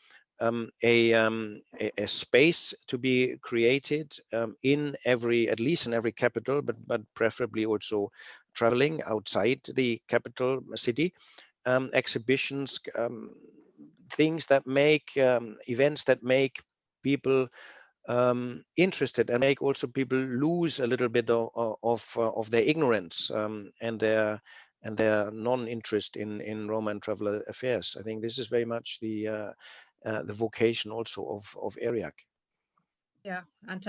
a space to be created at least in every capital, but preferably also traveling outside the capital city, exhibitions, things that make events that make people interested and make also people lose a little bit of their ignorance and their non-interest in Roma and Traveller affairs. I think this is very much the vocation also of Éireann. Yeah, and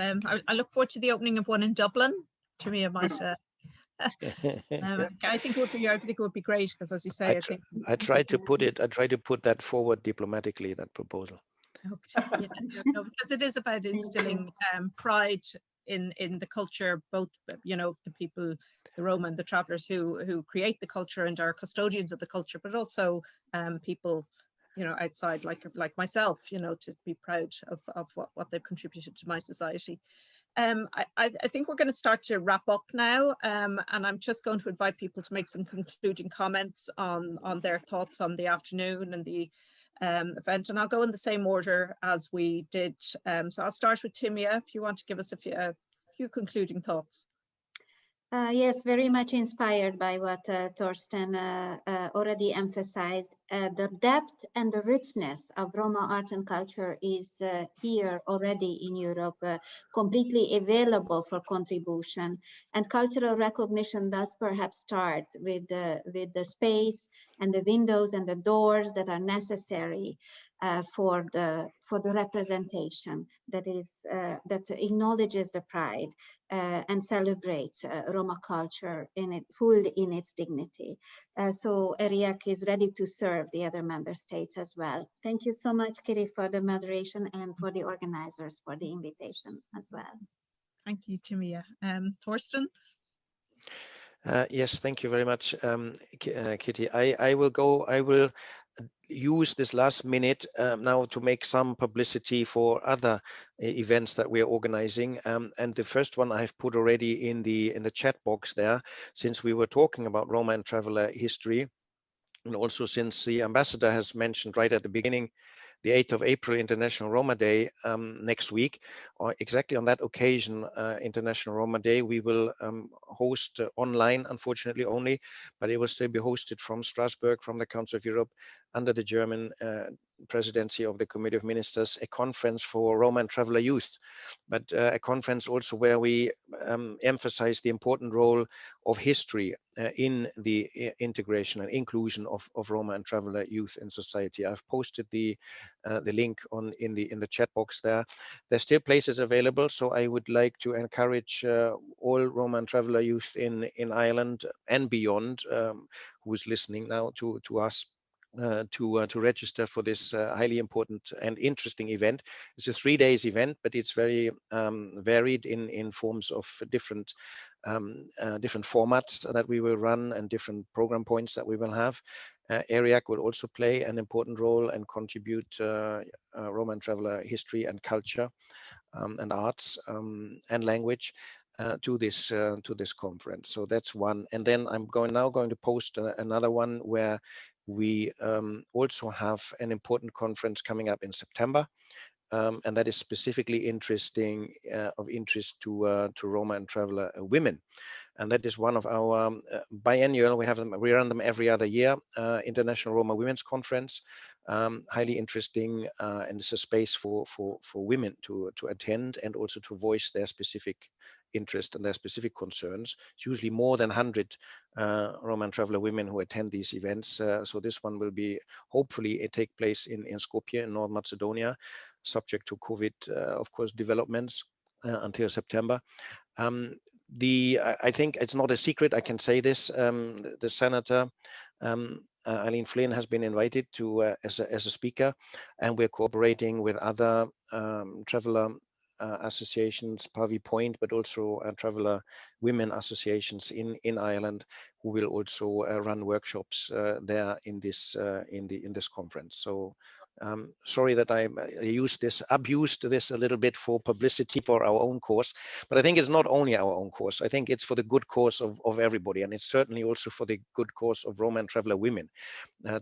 I look forward to the opening of one in Dublin. Timea might. I think it would be great, because, as you say, I tried to put that forward diplomatically, that proposal. Okay. Yeah, no, because it is about instilling pride in the culture, both, you know, the people, the Roma and the Travellers who create the culture and are custodians of the culture, but also people, you know, outside, like myself, you know, to be proud of what they've contributed to my society. I think we're going to start to wrap up now, and I'm just going to invite people to make some concluding comments on their thoughts on the afternoon and the event, and I'll go in the same order as we did. So I'll start with Timea, if you want to give us a few concluding thoughts. Yes, very much inspired by what Thorsten already emphasized. The depth and the richness of Roma art and culture is here already in Europe, completely available for contribution. And cultural recognition does perhaps start with the space and the windows and the doors that are necessary for the representation that acknowledges the pride and celebrates Roma culture full in its dignity. So Éireann is ready to serve the other member states as well. Thank you so much, Kiri, for the moderation and for the organizers for the invitation as well. Thank you, Timea. Thorsten? Yes, thank you very much, Kitty. I will use this last minute now to make some publicity for other events that we are organizing, and the first one I've put already in the chat box there, since we were talking about Roma and Traveller history, and also since the ambassador has mentioned right at the beginning the 8th of April, International Roma Day, next week, or exactly on that occasion, International Roma Day, we will host online, unfortunately only, but it will still be hosted from Strasbourg, from the Council of Europe, under the German presidency of the Committee of Ministers, a conference for Roma and Traveller youth, but a conference also where we emphasize the important role of history in the integration and inclusion of Roma and Traveller youth in society. I've posted the link in the chat box there. There's still places available, so I would like to encourage all Roma and Traveller youth in Ireland and beyond who's listening now to us to register for this highly important and interesting event. It's a 3-day event, but it's very varied in forms of different formats that we will run and different program points that we will have. Éireann will also play an important role and contribute Roma and Traveller history and culture and arts and language to this conference. So that's one. And then I'm now going to post another one where we also have an important conference coming up in September, and that is specifically of interest to Roma and Traveller women. And that is one of our biennial, we run them every other year, International Roma Women's Conference, highly interesting, and it's a space for women to attend and also to voice their specific interest and their specific concerns. It's usually more than 100 Roma and Traveller women who attend these events. So this one will be, hopefully, take place in Skopje in North Macedonia, subject to COVID, of course, developments until September. I think it's not a secret, I can say this, the Senator Eileen Flynn has been invited to as a speaker, and we're cooperating with other traveller associations, Pavee Point, but also traveller women associations in Ireland, who will also run workshops there in this conference. So sorry that I abused this a little bit for publicity for our own cause, but I think it's not only our own cause. I think it's for the good cause of everybody, and it's certainly also for the good cause of Roma and Traveller women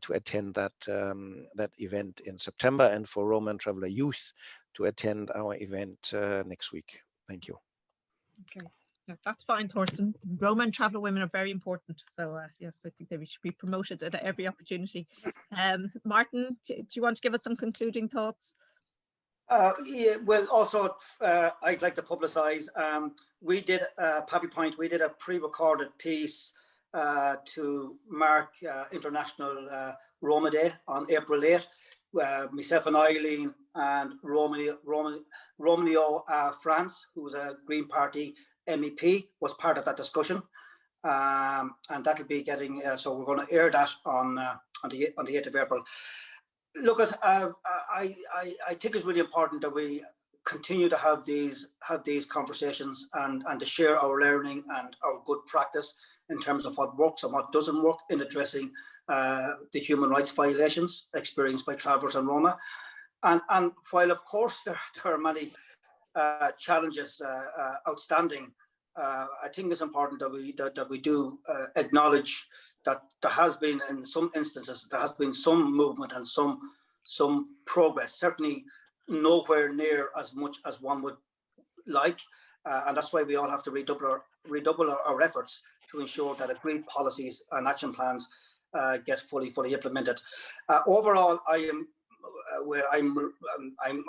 to attend that event in September, and for Roma and Traveller youth to attend our event next week. Thank you. Okay. Yeah, that's fine, Thorsten. Roma and Traveller women are very important. So yes, I think they should be promoted at every opportunity. Martin, do you want to give us some concluding thoughts? Yeah, well, also I'd like to publicise. We did Pavee Point. We did a pre-recorded piece to mark International Roma Day on April 8. Myself and Eileen and Romeo France, who was a Green Party MEP, was part of that discussion, and that'll be getting. So we're going to air that on the 8th of April. Look, I think it's really important that we continue to have these conversations and to share our learning and our good practice in terms of what works and what doesn't work in addressing the human rights violations experienced by travellers and Roma. And while of course there are many challenges outstanding, I think it's important that we do acknowledge that there has been, in some instances, there has been some movement and some progress. Certainly nowhere near as much as one would like, and that's why we all have to redouble our efforts to ensure that agreed policies and action plans get fully implemented. Overall, I'm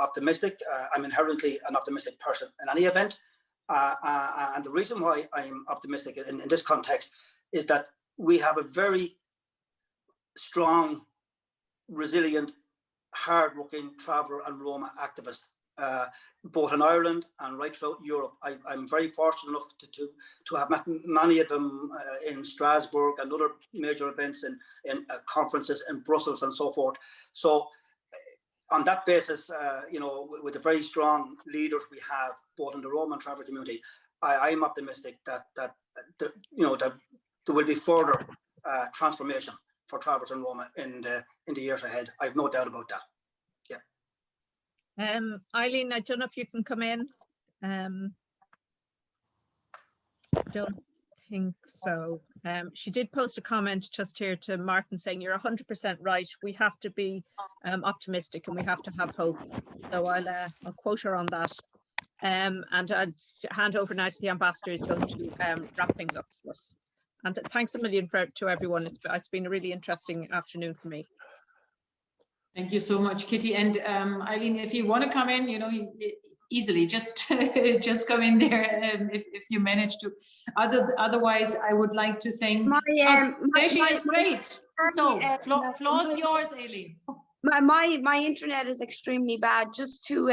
optimistic. I'm inherently an optimistic person in any event, and the reason why I'm optimistic in this context is that we have a very strong, resilient, hard-working traveller and Roma activist, both in Ireland and right throughout Europe. I'm very fortunate enough to have met many of them in Strasbourg and other major events in conferences in Brussels and so forth. So on that basis, with the very strong leaders we have, both in the Roma and traveller community, I am optimistic that there will be further transformation for travellers and Roma in the years ahead. I have no doubt about that. Yeah. Eileen, I don't know if you can come in. Don't think so. She did post a comment just here to Martin saying you're 100% right. We have to be optimistic and we have to have hope. So I'll quote her on that. And I'll hand over now to the ambassador who's going to wrap things up for us. And thanks a million to everyone. It's been a really interesting afternoon for me. Thank you so much, Kitty. And Eileen, if you want to come in, easily just come in there if you manage to. Otherwise, I would like to thank. There she is. Great. So, floor is yours, Eileen. My internet is extremely bad. Just to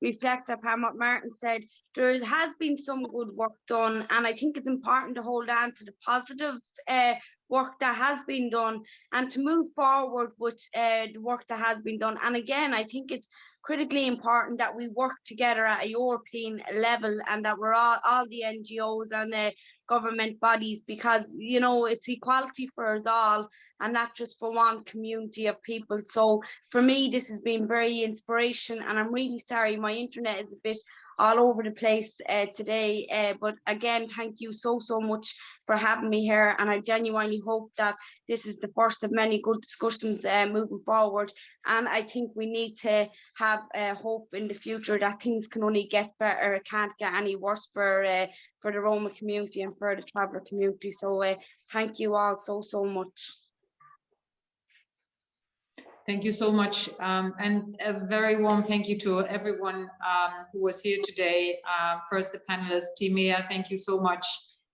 reflect upon what Martin said, there has been some good work done, and I think it's important to hold on to the positive work that has been done and to move forward with the work that has been done. And again, I think it's critically important that we work together at a European level and that we're all the NGOs and the government bodies, because it's equality for us all and not just for one community of people. So for me, this has been very inspirational, and I'm really sorry my internet is a bit all over the place today, but again, thank you so much for having me here, and I genuinely hope that this is the first of many good discussions moving forward. And I think we need to have hope in the future that things can only get better, it can't get any worse for the Roma community and for the traveller community. So thank you all so much. Thank you so much. And a very warm thank you to everyone who was here today. First, the panelists, Timea, thank you so much.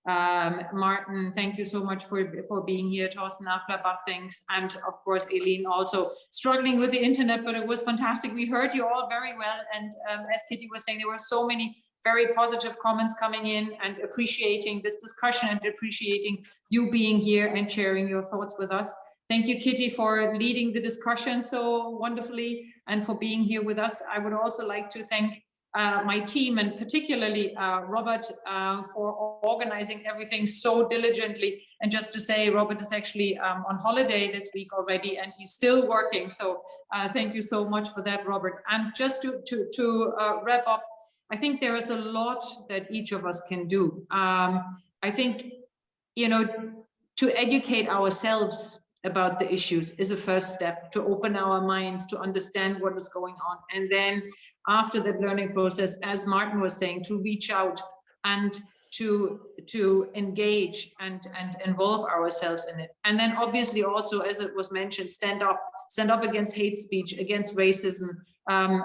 Martin, thank you so much for being here. Thorsten, Afflerbach, thanks. And of course, Eileen also struggling with the internet, but it was fantastic. We heard you all very well. And as Kitty was saying, there were so many very positive comments coming in and appreciating this discussion and appreciating you being here and sharing your thoughts with us. Thank you, Kitty, for leading the discussion so wonderfully and for being here with us. I would also like to thank my team and particularly Robert for organizing everything so diligently. And just to say, Robert is actually on holiday this week already and he's still working. So thank you so much for that, Robert. And just to wrap up, I think there is a lot that each of us can do. I think, you know, to educate ourselves about the issues is a first step, to open our minds, to understand what is going on. And then after that learning process, as Martin was saying, to reach out and to engage and involve ourselves in it. And then obviously also, as it was mentioned, stand up against hate speech, against racism,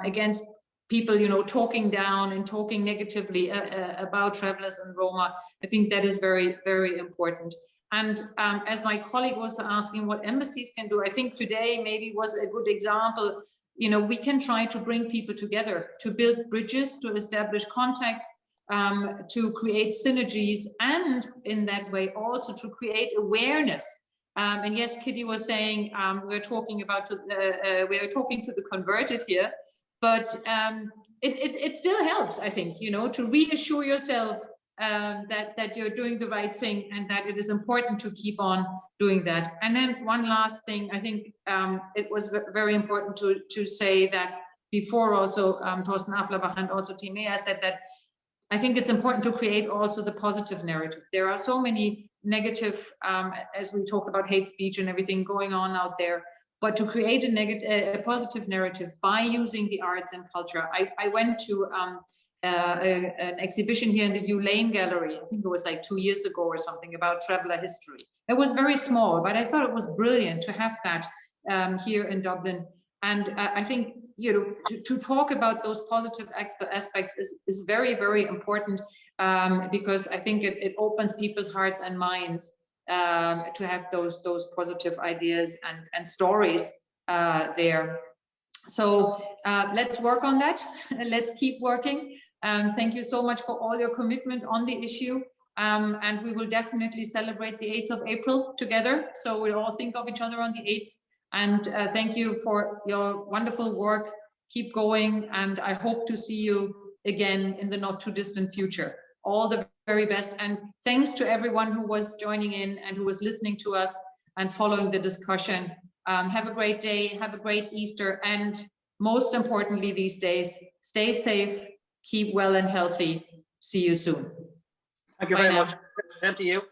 against people, you know, talking down and talking negatively about travelers and Roma. I think that is very, very important. And as my colleague was asking what embassies can do, I think today maybe was a good example. You know, we can try to bring people together, to build bridges, to establish contacts, to create synergies, and in that way also to create awareness. And yes, Kitty was saying we're talking to the converted here, but it still helps, I think, you know, to reassure yourself that you're doing the right thing and that it is important to keep on doing that. And then one last thing, I think it was very important to say that before also Thorsten Afflerbach and also Timea said that I think it's important to create also the positive narrative. There are so many negative, as we talk about hate speech and everything going on out there, but to create a positive narrative by using the arts and culture. I went to an exhibition here in the Hugh Lane Gallery, I think it was like 2 years ago or something, about traveler history. It was very small, but I thought it was brilliant to have that here in Dublin. And I think, you know, to talk about those positive aspects is very, very important because I think it opens people's hearts and minds to have those positive ideas and stories there. So let's work on that. Let's keep working. Thank you so much for all your commitment on the issue. And we will definitely celebrate the 8th of April together. So we'll all think of each other on the 8th. And thank you for your wonderful work. Keep going. And I hope to see you again in the not too distant future. All the very best. And thanks to everyone who was joining in and who was listening to us and following the discussion. Have a great day. Have a great Easter. And most importantly these days, stay safe, keep well and healthy. See you soon. Thank you very much. Same to you.